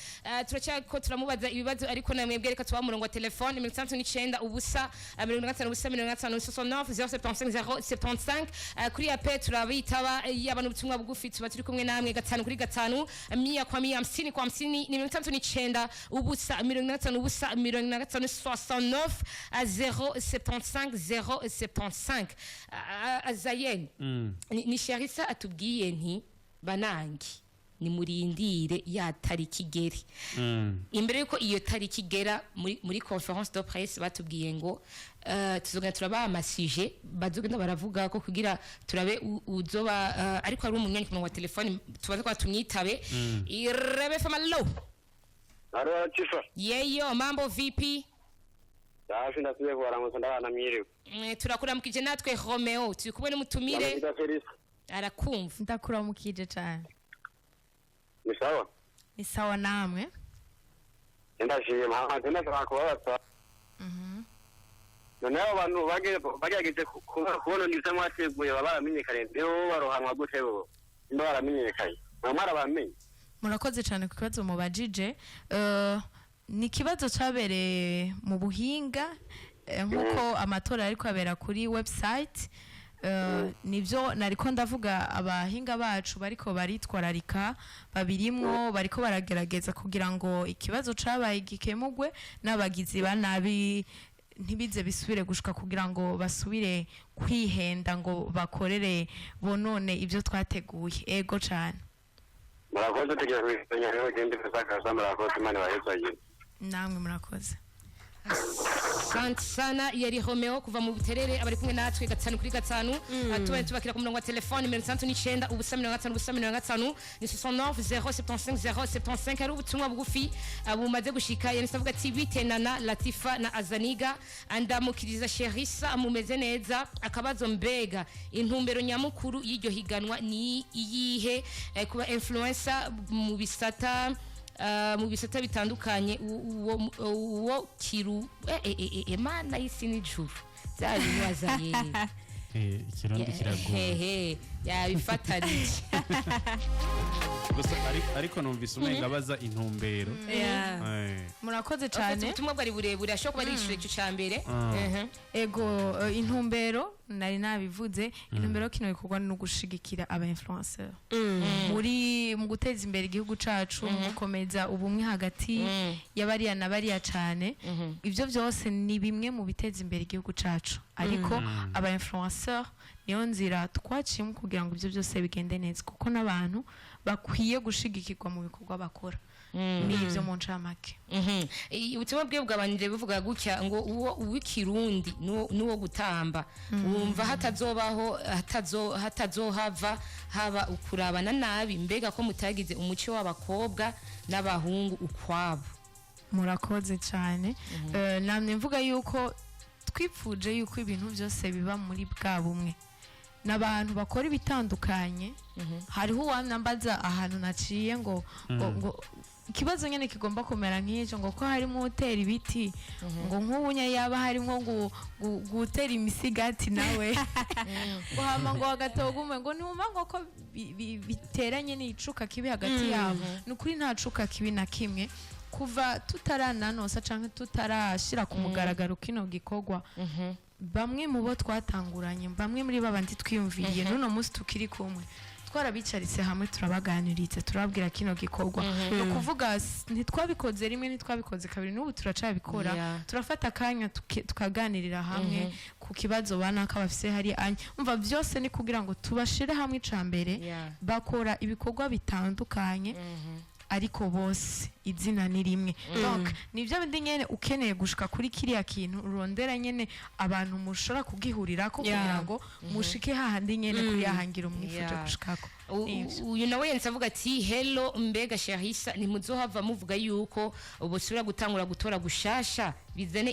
turacyako turamubaza ibibazo ariko namwebwe reka tuba murongo wa telefone 19 ubusa 75 kuri ya Petra bitaba y'abantu butumwa bugufi tuba turi kumwe namwe 5 kuri 5 100 kwa 150 kwa 50 ni 19 ubusa 95 ubusa 69 075 Zayen ni Cherissa atubwiye nti banangi ni murindire ya tariki geri imbere yuko iyo tariki gera muri conference de presse batubwiye ngo tuzogana turaba amasije bazogenda baravuga ko kugira turabe uzoba ariko ari umunyanyi ku wa telefone tubaze ko tumwitabe irebe fama low Aro chifa yeyo mambo vipi Dafi ndasubiye kubaramutsa ndabana mwiriwe turakuramukije natwe Romeo turi kubona umutumire arakumva ndakuramukije cyane ni sawa namwe ndashimye mpamvu ndashaka kubabaza none abantu bagerageje kubona nibyo mwateguye baramenyekanye rero barohanwa gute bo ndo baramenyekanye mwara bamenye murakoze cyane ku kibazo mubajije ni ikibazo cyabereye mu buhinga nk'uko amatora ariko abera kuri website nibyo nariko ndavuga abahinga bacu bariko baritwararika babirimwo bariko baragerageza kugira ngo ikibazo cabaye gikemugwe n'abagizi ba nabi ntibize bisubire gushika kugira ngo basubire kwihenda ngo bakorere bonone ibyo twateguye ego cyane murakoze tugiye kubisanya rero gende kuzakaza murakoze imana bayizagire namwe murakoze Asante sana yari Romeo kuva mu buterere abari kumwe natwe 5 atubane tubakira ku murongo wa telefone 39 ubusa 55 ni 69 075 075 ari ubutumwa bugufi abumaze gushika yanisavuga ati bitenana Latifa na Azaniga andamukiriza Sherissa amumeze neza akabazo mbega intumbero nyamukuru y'iryo higanwa ni iyihe kuba influencer mu bisata bitandukanye uwo kiru Imana y'isi n'ijuru byabibaza ikirundi kiragoye yabifatanije gusa ariko numvise umenga baza intumbero murakoze cyane ubutumwa bwari burebure ashobora kuba ari igiciro cy'ambere ego intumbero nari nabivuze intumbero kino bikorwa no gushigikira aba influencer mu guteza imbere igihugu cacu gukomeza ubumwe hagati y'abariya na bariya cyane ivyo byose ni bimwe mu biteza imbere igihugu cacu ariko aba influencer niyo nzira twaciyemo kugira ngo ivyo byose bigende neza kuko n'abantu bakwiye gushigikirwa mu bikorwa bakora n'ibyo mu ncamake ubutumwa bwe bwabanire bivuga gutya ngo uw'ikirundi n'uwo gutamba wumva hatazohava haba ukurabana nabi mbega ko mutagize umuco w'abakobwa n'abahungu ukwabo murakoze cyane namwe mvuga yuko twipfuje yuko ibintu byose biba muri bwa bumwe n'abantu bakora ibitandukanye hariho uwambaza ahantu naciye ngo ikibazo nyene kigomba kumera nk'icyo ngo ko harimo hoteli ibiti ngo nk'ubunya yaba harimo gutera imisigati nawe ngo hama ngo hagatogume ngo niwumva ngo ko biteranye n'icuka kibi hagati yabo nukuri nta cuka kibi na kimwe kuva tutarananosa canke tutarashira ku mugaragaro kino gikorwa bamwe mu bo twatanguranye bamwe muri babandi twiyumviriye none munsi tukiri kumwe twarabicaritse hamwe turabaganiriza turababwira kino gikorwa no kuvuga ntitwabikoze rimwe ntitwabikoze kabiri n'ubu turacabikora turafata akanya tukaganirira hamwe ku kibazo banaka bafise hari anya umva byose ni kugira ngo tubashire hamwe icambere bakora ibikorwa bitandukanye ariko bose izina ni rimwe donc nivyo bindi nyene ukeneye gushika kuri kiriya kintu urondera nyene abantu mushora kugihurirako kugira ngo mushike hahandi nyene kuri yahangira umwifuje gushikako uyu nawe yense avuga ati hello mbega Sherissa ntimuzohava muvuga yuko ubusubira gutangura gutora gushasha bizane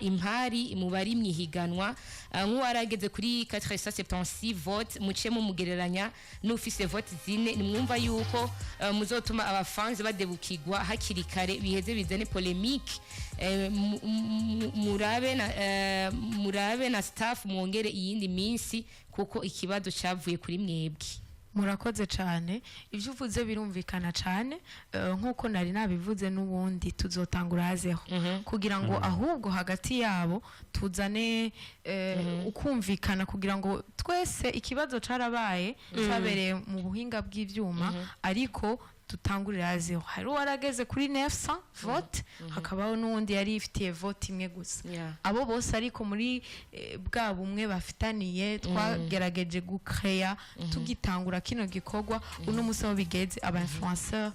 impari mu bari mwihiganwa nk'uwarageze kuri 476 vote muce mu mugereranya n'ufise vote zine nimwumva yuko muzotuma abafanzi badebukirwa hakiri kare biheze bizane polemique murabe na staff mwongere iyindi minsi kuko ikibazo cyavuye kuri mwebwe murakoze cyane ibyo uvuze birumvikana cyane nk'uko nari nabivuze n'ubundi tuzotangura hazeho kugira ngo ahubwo hagati yabo tuzane ukumvikana kugira ngo twese ikibazo carabaye cyabereye mu buhinga bw'ivyuma ariko tutangurira hazeho hari uwarageze kuri 900 vote hakabaho n'undi yari ifitiye vote imwe gusa abo bose ariko muri bwa bumwe bafitaniye twagerageje gukreya tugitangura kino gikorwa uno musabo bigeze aba influencer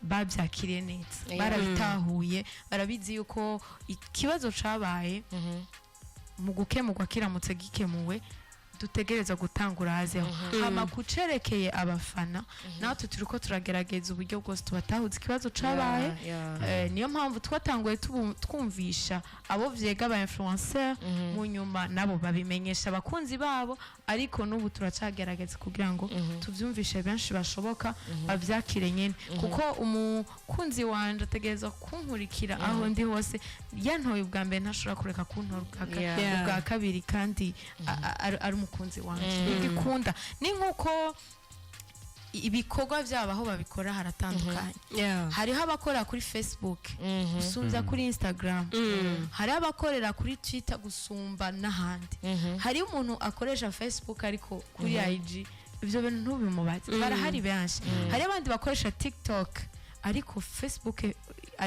babyakiriye neza barabitahuye barabizi yuko ikibazo cabaye mu gukemurwa kiramutse gikemuwe dutegereza gutangura hazeho hama kucerekeye abafana natwe turiko turagerageza uburyo bwose tubatahuza ikibazo cabaye niyo mpamvu twatanguye twumvisha abo vyega aba influencer mu nyuma nabo babimenyesha abakunzi babo ariko n'ubu turacagerageza kugira ngo tuvyumvishe benshi bashoboka bavyakire nyene kuko umukunzi wanje ategereza kunkurikira aho ndi hose yantoye ubwa mbere ntashobora kureka kuntora ubwa kabiri kandi ari umukunzi wanje igikunda ni nkuko ibikorwa byabo aho babikora haratandukanye Yeah. hariho abakora kuri Facebook gusumba kuri Instagram hariho abakorera kuri Twitter gusumba n'ahandi hariho umuntu akoresha Facebook ariko kuri IG ibyo bintu ntubimubaze barahari benshi hariho abandi bakoresha TikTok ariko Facebook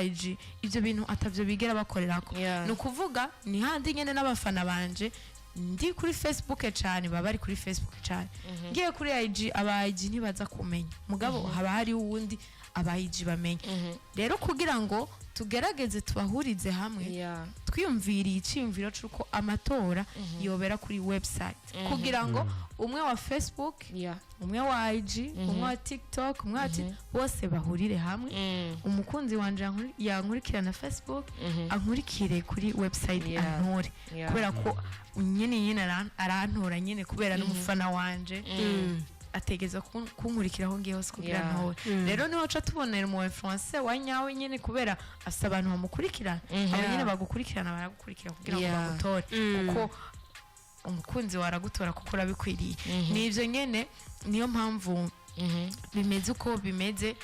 IG ibyo bintu atavyo bigera bakorerako Yeah. ni ukuvuga ni handi nyene n'abafana banje ndi kuri Facebook cyane baba ari kuri Facebook cyane ngiye kuri IG aba IG ntibaza kumenya mugabo haba hari uwundi aba IG bamenya rero kugira ngo tugerageze tubahurize hamwe Yeah. twiyumviriye iciyumviro cy'uko amatora yobera kuri website kugira ngo umwe wa Facebook Yeah. umwe wa IG umwe wa TikTok umwe wa bose bahurire hamwe umukunzi wanje yankurikirana Facebook ankurikire kuri website Yeah. antore Yeah. kubera ko nyine arantora nyine kubera n'umufana wanje ategeza kunkurikiraho ngiye hose kugira Yeah. ntore rero niho ca tubonera umu influencer wa nyawe nyine kubera afite abantu bamukurikirana abo nyine bagukurikirana baragukurikira kugira ngo Yeah. bagutore kuko umukunzi waragutora kuko urabikwiriye nivyo nyene niyo mpamvu bimeze uko bimeze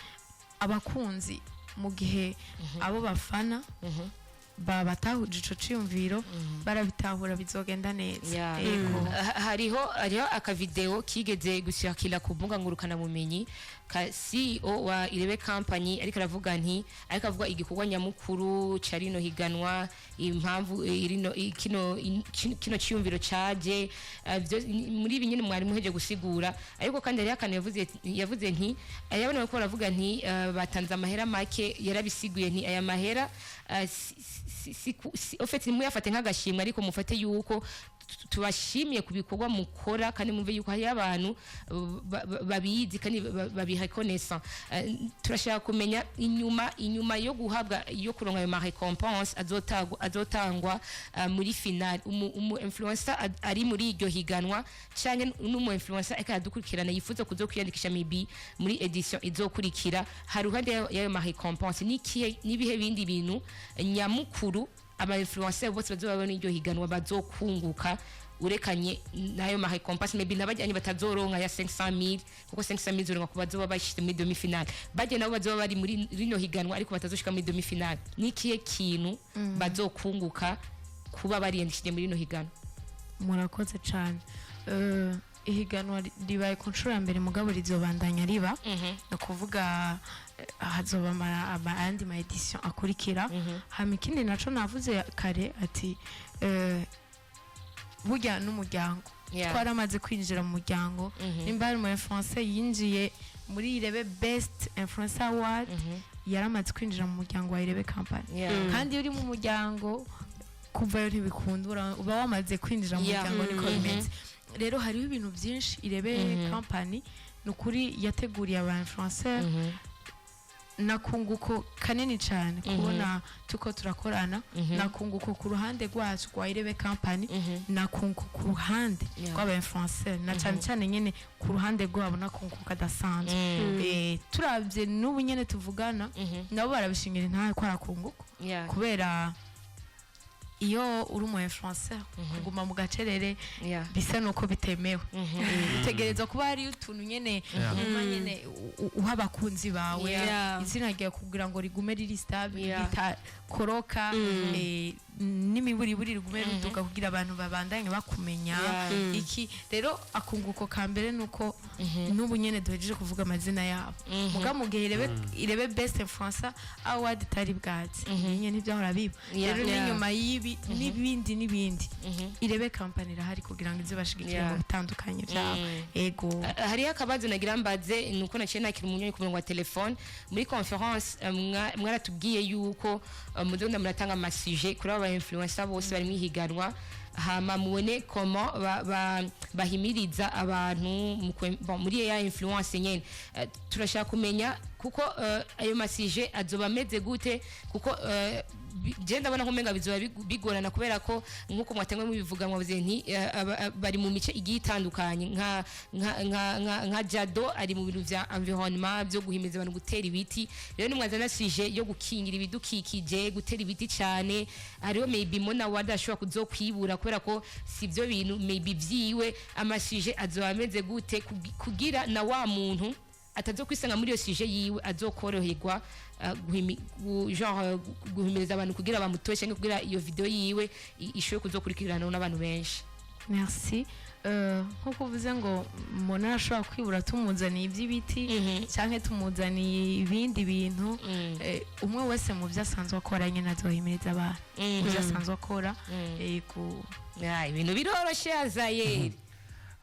abakunzi mu gihe abo bafana batahuje ico ciyumviro barabitahura bizogenda neza Yeah. Ego. hariho akavideo kigeze gushakira ku mbuga ngurukana bumenyi ka CEO wa Irebe Company ariko aravuga nti ariko avuga igikorwa nyamukuru ca rino higanwa impamvu kino ciyumviro caje muri ibi nyene mwari muheje gusigura ariko kandi hariho akantu yavuze nti yabona ko baravuga nti batanze amahera make yarabisiguye nti aya mahera ofete muyafate nk'agashimwe ariko mufate yuko tubashimiye ku bikorwa mukora kandi mumve yuko hari abantu babizi kandi babiha connaissance turashaka kumenya inyuma yo guhabwa yo kuronka ayo ma récompense azotangwa muri finale umu influencer ari muri iryo higanwa canke n'umu influencer akadukurikirana yifuza kuzokwiyandikisha maybe muri edition izokurikira hari uruhande y'ayo ma récompense nibihe bindi bintu nyamukuru aba influencer bose bazobabona iryo higanwa bazokunguka urekanye nayo ma récompense maybe nabajyanye batazoronka ya 500,000 kuko 500,000 zoronka kuba bazoba bashite muri demi finale bajye nabo bazoba bari muri rino higanwa ariko batazoshika muri demi finale nikiye kintu bazokunguka kuba bariyandikije muri rino higanwa murakoze cyane ihiganwa ribaye ku nshuro ya mbere mugabo rizobandanya riba no kuvuga hazoba ayandi ma edition akurikira hama ikindi naco navuze kare ati burya n'umuryango twaramaze kwinjira mu muryango nimba hari umu influencer yinjiye muri Irebe Best Influencer Award yaramaze kwinjira mu muryango wa Irebe Company kandi uri mu muryango kuvayo ntibikunda uba wamaze kwinjira mu muryango niko bimeze rero hariho ibintu byinshi Irebe Company nukuri yateguriye aba influencer nakunguko kanini cyane kubona tuko turakorana nakunguko ku ruhande rwacu rwa Irebe Company nakunguko ku ruhande rw'aba influencer na cyane cyane nyene ku ruhande rwabo nakunguko kadasanzwe turavye n'ubu nyene tuvugana nabo barabishingira ntahe ko arakunguko kubera iyo uri umu influencer kuguma mu gacerere bisa nuko bitemewe bitegereza kuba hari utuntu nyene umuma nyene uha abakunzi bawe izina ryawe kugira ngo rigume riri stable ritakoroka n'imiburiburi rigume ruduga kugira abantu babandanye bakumenya iki rero akunguko ka mbere nuko n'ubu nyene duhejeje kuvuga amazina yabo muga mu gihe Irebe Best Influencer Award tari bwatsi nyene ntibyahora biba rero n'inyuma y'ibi n'ibindi Irebe Company irahari kugira ngo izobashigikire mu bitandukanye byabo ego hariyo akabazo nagira mbaze nuko naciye nakira umunyoni ku murongo wa telefone muri conference mwaratubwiye yuko mudonda muratanga amasije kuri aba influencer bose bari mwihiganwa hama mubone comment bahimiriza abantu muri ya influence nyene turashaka kumenya kuko ayo masije azoba ameze gute kuko je ndabona ko menga bizoba bigorana kubera ko nkuko mwatengwe mubivuga mwavuze nti bari mu mice igiye itandukanye nka Jado ari mu bintu vya environnement byo guhimiriza abantu gutera ibiti rero nimwazana sije yo gukingira ibidukikije gutera ibiti cyane hariho maybe mona wadashobora kuzokwibura kubera ko sivyo bintu maybe vyiwe amasije azoba ameze gute kugira na wa muntu atazokwisanga muri iyo sije yiwe azokoroherwa guhimiriza abantu kugira bamutoye cyangwa kugira iyo video yiwe ishobore kuzokurikirana n'abantu benshi. Merci. Nkuko uvuze ngo umuntu arashobora kwibura tumuzaniye iby'ibiti cyangwa tumuzaniye ibindi bintu, umwe wese mu byo asanzwe akora nyine azohimiriza abantu mu byo asanzwe akora. Ibintu biroroshye Azayeli,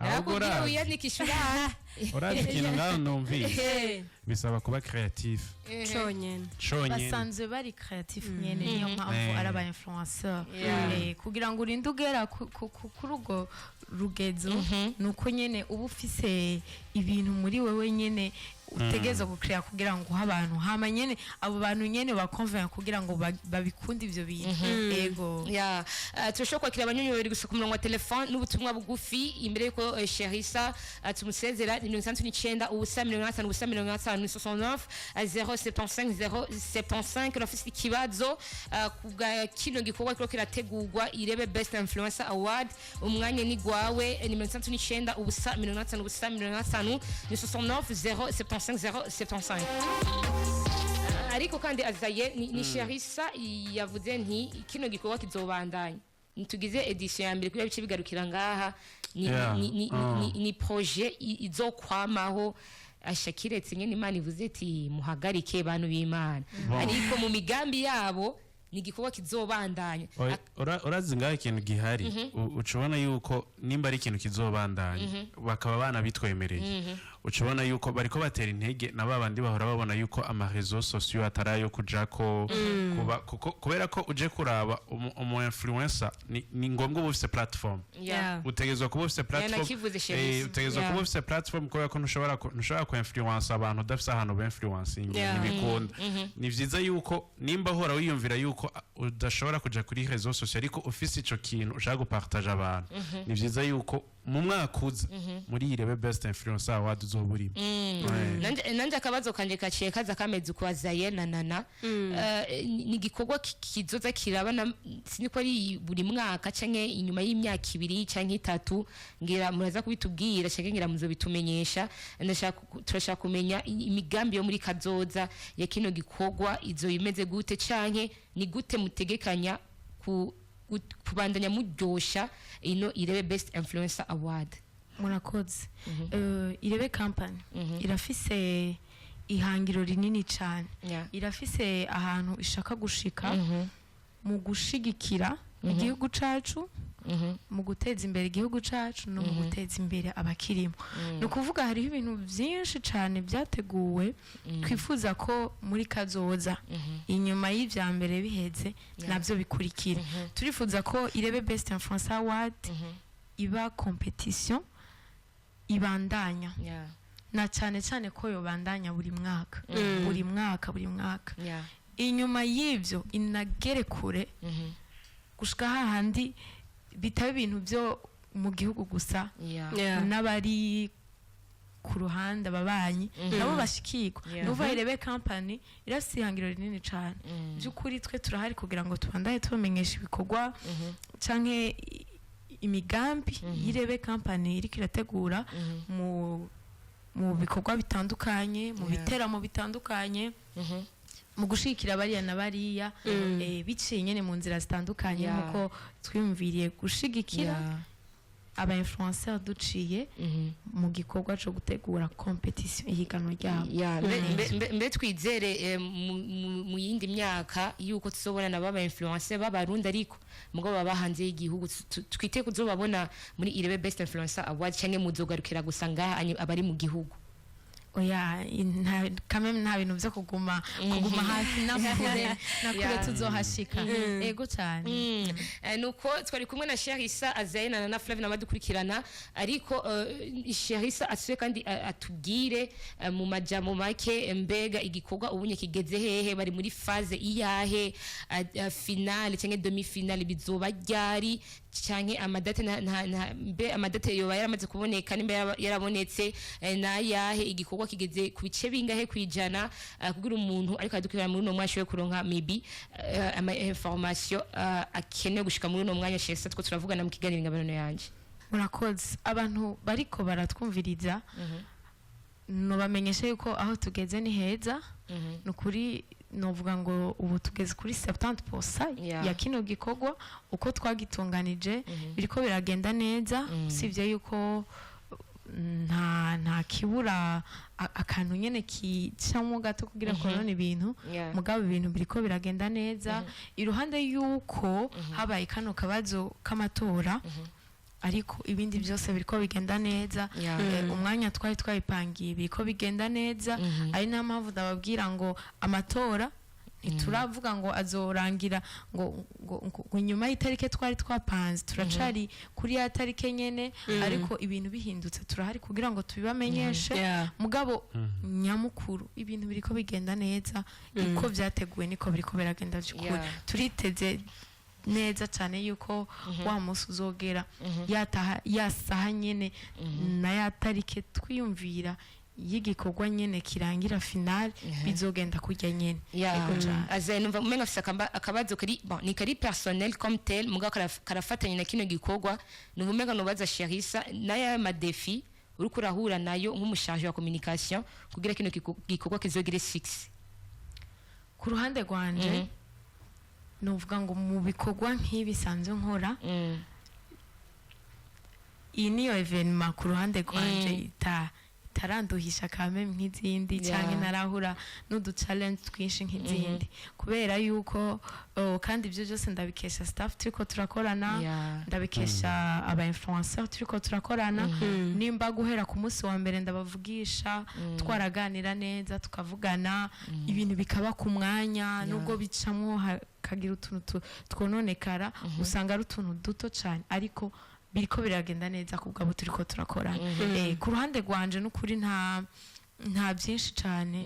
nakubwira wiyandikisha urazi ikintu ngaho numvise bisaba kuba creative cyonyine basanzwe bari creative nyene, niyo mpamvu ari aba influenceur kugira ngo urinde ugera kuri urwo rugezo, nuko nyene uba ufise ibintu muri wewe nyene utegeza gukrea kugira ngo abantu hama nyene abo bantu nyene bakonvera kugira ngo babikunde ivyo bintu. Ego turashobora kwakira abanyonyobereri gusa ku murongo wa telefone n'ubutumwa bugufi imbere yuko Sherissa tumusezera. 99 ubusa 55 ubusa 55 075 075 urafise ikibazo kubwa kino gikorwa kiro kirategurwa Irebe Best Influencer Award. Umwanya ni gwawe, ni 99 ubusa 55 ubusa 55 69 075 075. Ariko kandi Azaye ni Sherissa yavuze nti kino gikorwa kizobandanya, nitugize edition ya mbere kuya bice bigarukira ngaha ni projet izokwamaho ashakiretse nyene Imana ivuze ati muhagarike bantu b'Imana, ariko mu migambi yabo ni igikorwa kizobandanya. Urazi ngaho ikintu gihari ucubona yuko nimba ari ikintu kizobandanya bakaba bana bitwemereye, ucubona yuko bariko batera intege na babandi bahora babona yuko ama réseaux sociaux atarayo kujako kubera ko uje kuraba umu influencer ni ngombwa uba ufise platform, utegezwa kuba ufise platform, utegezwa kuba ufise platform kubera ko ntushobora ku influence abantu udafise ahantu ba influencing ntibikunda. Ni vyiza yuko nimba hora wiyumvira yuko udashobora kuja kuri réseaux sociaux ariko ufise ico kintu ushaka gupartage abantu, ni vyiza yuko mu mwaka uza muri Irebe Best Influencer Award uzoburi. Nanje akabazo kanje kaciye kaza kameze kwa Zaye na Nana, ni gikorwa kizoza kirabana siniko ari buri mwaka canke inyuma y'imyaka 2 canke 3, ngira muraza kubitubwira canke ngira muzo bitumenyesha. Turashaka kumenya imigambi yo muri kazoza ya kino gikorwa izo imeze gute canke ni gute mutegekanya kubandanya muryosha ino Irebe Best Influencer Award. Murakoze. Irebe company irafise ihangiro rinini cyane, irafise ahantu ishaka gushika mu gushigikira igihugu cacu, mu guteza imbere igihugu cacu no mu guteza imbere abakirimo. No kuvuga hari ibintu byinshi cyane byateguwe twifuza ko muri kazoza inyuma y'ivya mbere biheze navyo bikurikira. Turifuza ko Irebe Best Influencer Award iba competition ibandanya, na cyane cyane ko yo bandanya buri mwaka buri mwaka. Inyuma y'ivyo inagere kure gushika hahandi bitaba ibintu byo mu gihugu gusa, n'abari ku ruhande ababanyi nabo bashikirwa. Nuva Irebe company irafise ihangiro rinini cyane by'ukuri, twe turahari kugira ngo tubandaye tubamenyesha ibikorwa canke imigambi y'Irebe company iri kirategura mu bikorwa bitandukanye, mu biteramo bitandukanye, mu gushikira bariya na bariya biciye nyene mu nzira zitandukanye, nkuko twiyumviriye gushigikira aba influencer duciye mu gikorwa cyo gutegura competition ihiganwa ryabo. Mbe twizere mu yindi myaka yuko tuzobona naba influencer b'abarundi ariko mugo baba hanze y'igihugu, twite kuzobabona muri Irebe Best Influencer Award canke muzogarukira gusanga abari mu gihugu. Oya, kameme nta bintu byo kuguma hafi nakure tuzohashika. Ego cyane. Nuko twari kumwe na Sherissa, Azaye na Nana Flavie n'abadukurikirana, ariko Sherissa asuye kandi atubwire mu majambo make mbega igikorwa ubunye kigeze hehe, bari muri phase iyahe, finale canke demi finale bizoba ryari canke amadate mbe amadate yo yaramaze kuboneka nimbe yarabonetse na yahe igikorwa kigeze ku bice bingahe kwijana, kugira umuntu ariko adukira muri no mwasho yo kuronka maybe ama information akene gushika muri no mwanya Sherissa two turavugana mu kiganiro ngabano yanje. Murakoze. Abantu bariko baratwumviriza nobamenyesha yuko aho tugeze ni heza nukuri novuga ngo ubu tugeze kuri 70% ya kino gikorwa uko twagitunganije biriko biragenda neza usibye yuko nta kibura akantu nyene kicamo gato kugira korona ibintu mugabo ibintu biriko biragenda neza iruhande yuko habaye kano kabazo k'amatora ariko ibindi byose biriko bigenda neza umwanya twari twayipangiye biriko bigenda neza ari nta mpamvu ndababwira ngo amatora ntituravuga ngo azorangira ngo nyuma y'itarike twari twapanze turacari kuri ya tarike nyene ariko ibintu bihindutse turahari kugira ngo tubibamenyeshe mugabo nyamukuru ibintu biriko bigenda neza uko vyateguwe niko biriko biragenda by'ukuri turiteze neza cyane yuko wa munsi uzogera yasaha nyene na ya tarike twiyumvira y'igikorwa nyene kirangira final bizogenda kujya nyene azaye numva umenga afise akabazo kari bon ni kari personnel comme tel muga karafatanye na kino gikorwa numva umenga nobaza Sharissa naya madefi uri kurahura nayo nk'umushaje wa communication kugira kino gikorwa kizogire 6 ku ruhande rwanje nuvuga ngo mu bikorwa nk'ibi sanzwe nkora iyi niyo evenement ku ruhande rwanje taranduhisha kame nk'izindi cyane narahura n'udu challenge twinshi nk'izindi kubera yuko kandi ibyo byose ndabikesha staff turiko turakorana ndabikesha aba influenceurs turiko turakorana nimba guhera ku munsi wa mbere ndabavugisha twaraganira neza tukavugana ibintu bikaba ku mwanya nubwo bicamwo kagira utuntu twononekara usanga ari utuntu duto cyane ariko biriko biragenda neza kubwa turiko turakorana ku ruhande rwanje n'ukuri nta byinshi cyane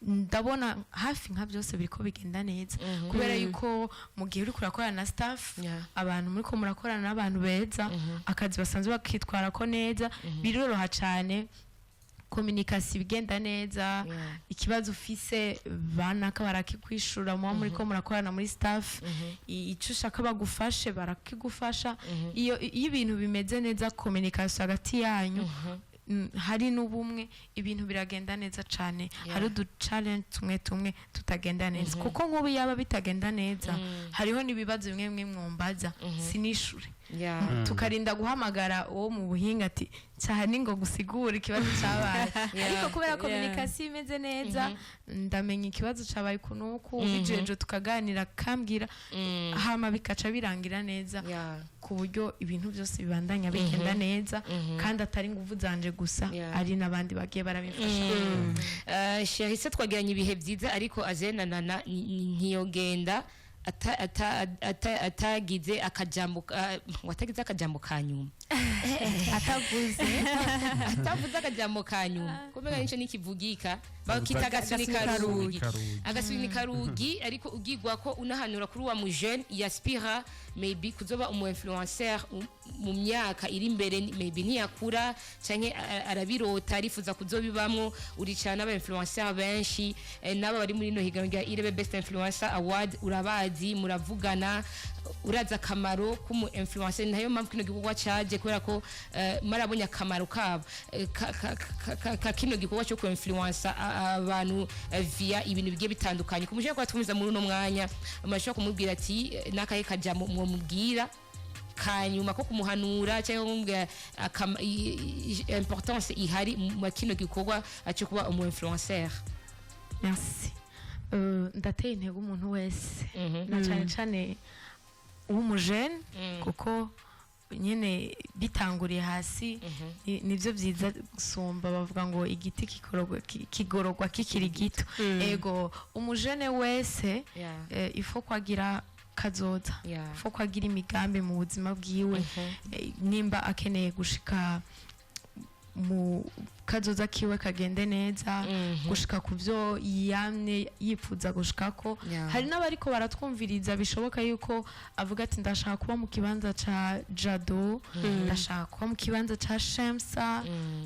ndabona hafi nka byose biriko bigenda neza kubera yuko mu gihe uri kurakorana na staff abantu muri ko murakorana n'abantu beza akazi basanzwe bakitwara ko neza biroroha cyane communication bigenda neza ikibazo ufise banaka barakikwishura mu muri ko murakorana muri staff icyo ushaka bagufashe barakigufasha iyo ibintu bimeze neza communication hagati yanyu hari n'ubumwe ibintu biragenda neza cyane hari udu challenge tumwe tutagenda neza kuko nk'ubu yaba bitagenda neza hariho n'ibibazo bimwe mwumbaza sinishure tukarinda guhamagara uwo mu buhinga ati cyane ngo gusigura ikibazo cyabaye ariko kubera communication imeze neza ndamenya ikibazo cyabaye kunuku bijeje tukaganira kambwira hama bikaca birangira neza ku buryo ibintu byose bibandanya bigenda neza kandi atari nguvu zanje gusa ari nabandi bagiye barabifasha Sharissa twagiranye ibihe byiza ariko azenana ntiyogenda atagize akajambo watagize akajambo kanyuma atavuze akajambo kanyuma kumenya nico nikivugika bakita agasuni karugi ariko ugigwa ko unahanura kuri wa mu jeune yaspira maybe kuzoba umu influencer mu myaka iri imbere maybe ntiyakura canke arabirota arifuza kuzobibamwo uricana aba influencer benshi naba bari muri no higanwa rya Irebe Best Influencer Award urabazi muravugana uraza akamaro k'umu influencer nayo mpamvu kino gikorwa caje kubera ko marabonye akamaro kabo kino gikorwa cyo ku influencer abantu via ibintu bigiye bitandukanye kumuje ko twumviza muri no mwanya amashaka kumubwira ati nakaye kajamo mwo mubwira kanyuma ko kumuhanura cyangwa kumubwira importance ihari mu kino gikorwa cyo kuba umu influencer. Merci. Ndateye intego umuntu wese na cyane umujene kuko nyene bitanguriye hasi nivyo byiza gusumba bavuga ngo igiti kigorogwa kikiri gito ego umujene wese ifo kwagira kazoza ifo kwagira imigambi mu buzima bwiwe nimba akeneye gushika mu kazoza kiwe kagende neza gushika kuvyo yamne yifuza gushikako hari n'abariko baratwumviriza bishoboka yuko avuga ati ndashaka kuba mu kibanza ca Jado ndashaka kuba mu kibanza ca Shemsa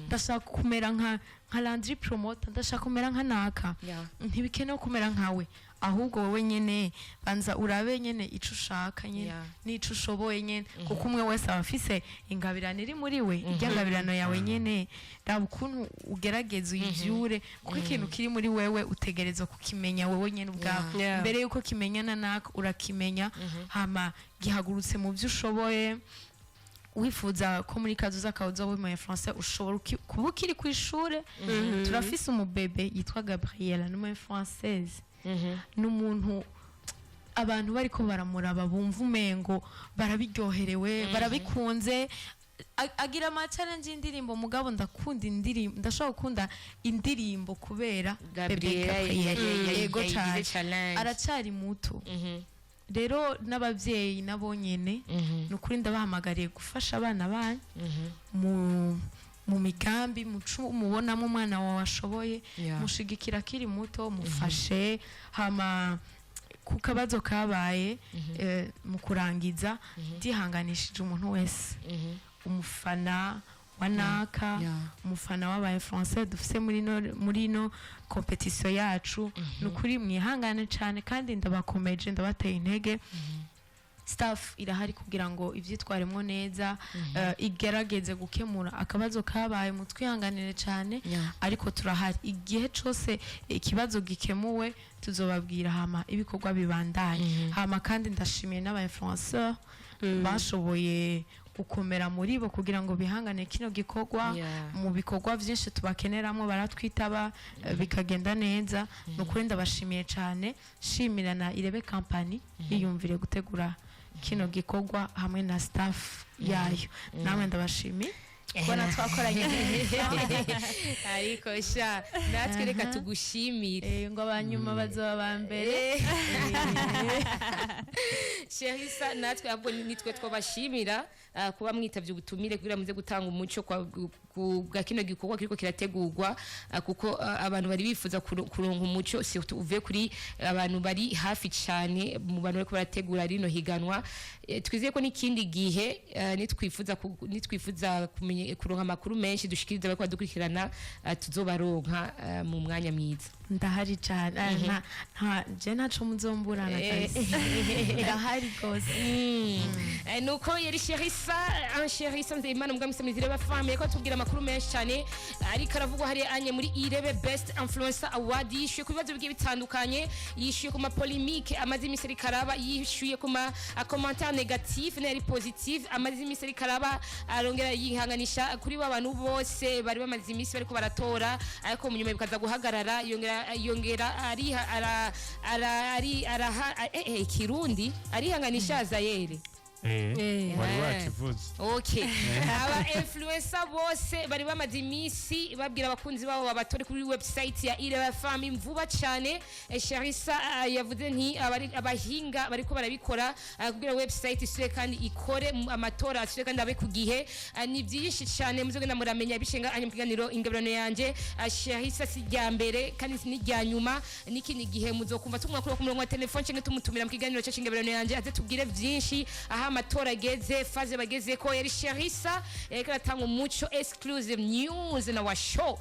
ndashaka kumera nka Landry Promoter ndashaka kumera nka naka ntibikenewe kumera nkawe ahubwo wowe nyene banza urabe nyene ico ushaka nyene n'ico ushoboye nyene kuko umwe wese abafise ingabirano iri muri we iryangabirano yawe nyene rabukuntu muntu ugerageza uyivyure kuko ikintu kiri muri wewe utegerezwa kukimenya wewe nyene ubwawe Yeah. mbere yuko kimenyana nako urakimenya hama gihagurutse mu byo ushoboye wifuza ko muri kazoza kazoza wimuye français ushobora kuba ukiri ku ishure turafise umubebe yitwa Gabriela n'umuye française n'umuntu abantu bariko baramuraba bumva umengo barabiryoherewe barabikunze agira ama challenge y'indirimbo mugabo ndakunda indirimbo ndashaka gukunda indirimbo kubera Gabriela yego yagize challenge aracari muto rero n'abavyeyi nabonyene nukuri ndabahamagariye gufasha abana banyu mu migambi mubonamo umwana wawe ashoboye mushigikira kiri muto mufashe hama ku kabazo kabaye mu kurangiza ndihanganishije umuntu wese umufana wanaka umufana w'abaye français dufise muri no competition yacu nukuri mwihangane cyane kandi ndabakomeje ndabateye intege staff irahari kugira ngo ivyitwaremwo neza igerageze gukemura akabazo kabaye mutwihanganire cyane ariko turahari igihe cyose ikibazo gikemuwe tuzobabwira hama ibikorwa bibandanye hama kandi ndashimiye n'aba-influenceurs bashoboye gukomera muri bo kugira ngo bihangane kino gikorwa mu bikorwa byinshi tubakeneramo baratwitaba bikagenda neza nukuri ndabashimiye cyane shimirana Irebe Company yiyumvire gutegura kino gikorwa hamwe na staff yayo namwe ndabashimiye kubona twakoranye ariko sha natwe reka tugushimire ngo abanyuma bazoba ba mbere Sherissa natwe ahubwo nitwe twabashimira kuba mwitavye ubutumire kugira muze gutanga umuco kwa kino gikorwa kiriko kirategurwa kuko abantu bari bifuza kuronka umuco si uve kuri abantu bari hafi cyane mu bantu bariko barategura rino higanwa twizeye ko n'ikindi gihe nitwifuza kuronka amakuru menshi dushikiriza bariko badukurikirana tuzobaronka mu mwanya mwiza ndahari cyane je ntaco muzomburana ndahari gose nuko yari Sherissa Nzeyimana mugabo mwiza Irebe FM yako tubwira amakuru menshi cyane ariko aravugwa hari anye muri Irebe Best Influencer Award yishuye ku bibazo bigiye bitandukanye yishuye ku ma polemique amazi imiseri karaba yishuye ku ma commentaire negatif n'ari positive amazi imiseri karaba arongera yihanganisha kuri abantu bose bari bamaze imisi bariko baratora ariko mu nyuma bikaza guhagarara yongera ari Kirundi arihanganisha Zayere wari wakivuze okay aba influencer bose bari bamaze imisi babwira abakunzi babo babatore kuri website ya Irebe FM mvuba cyane Sherissa yavuze nti abahinga bariko barabikora kugira website isure kandi ikore amatora asure kandi abe kugihe ni byinshi cyane muzogenda muramenya bishenga anye mukiganiro ingabirano yanje Sherissa sijya mbere kandi sinijya nyuma nikini gihe muzokumva tumwakura ku murongo wa telefone cyangwa tumutumira mu kiganiro cyo ingabirano yanje aze tubwire byinshi aha amatora ageze faze bageze ko yari Sherissa yaratanga umuco exclusive news na wa show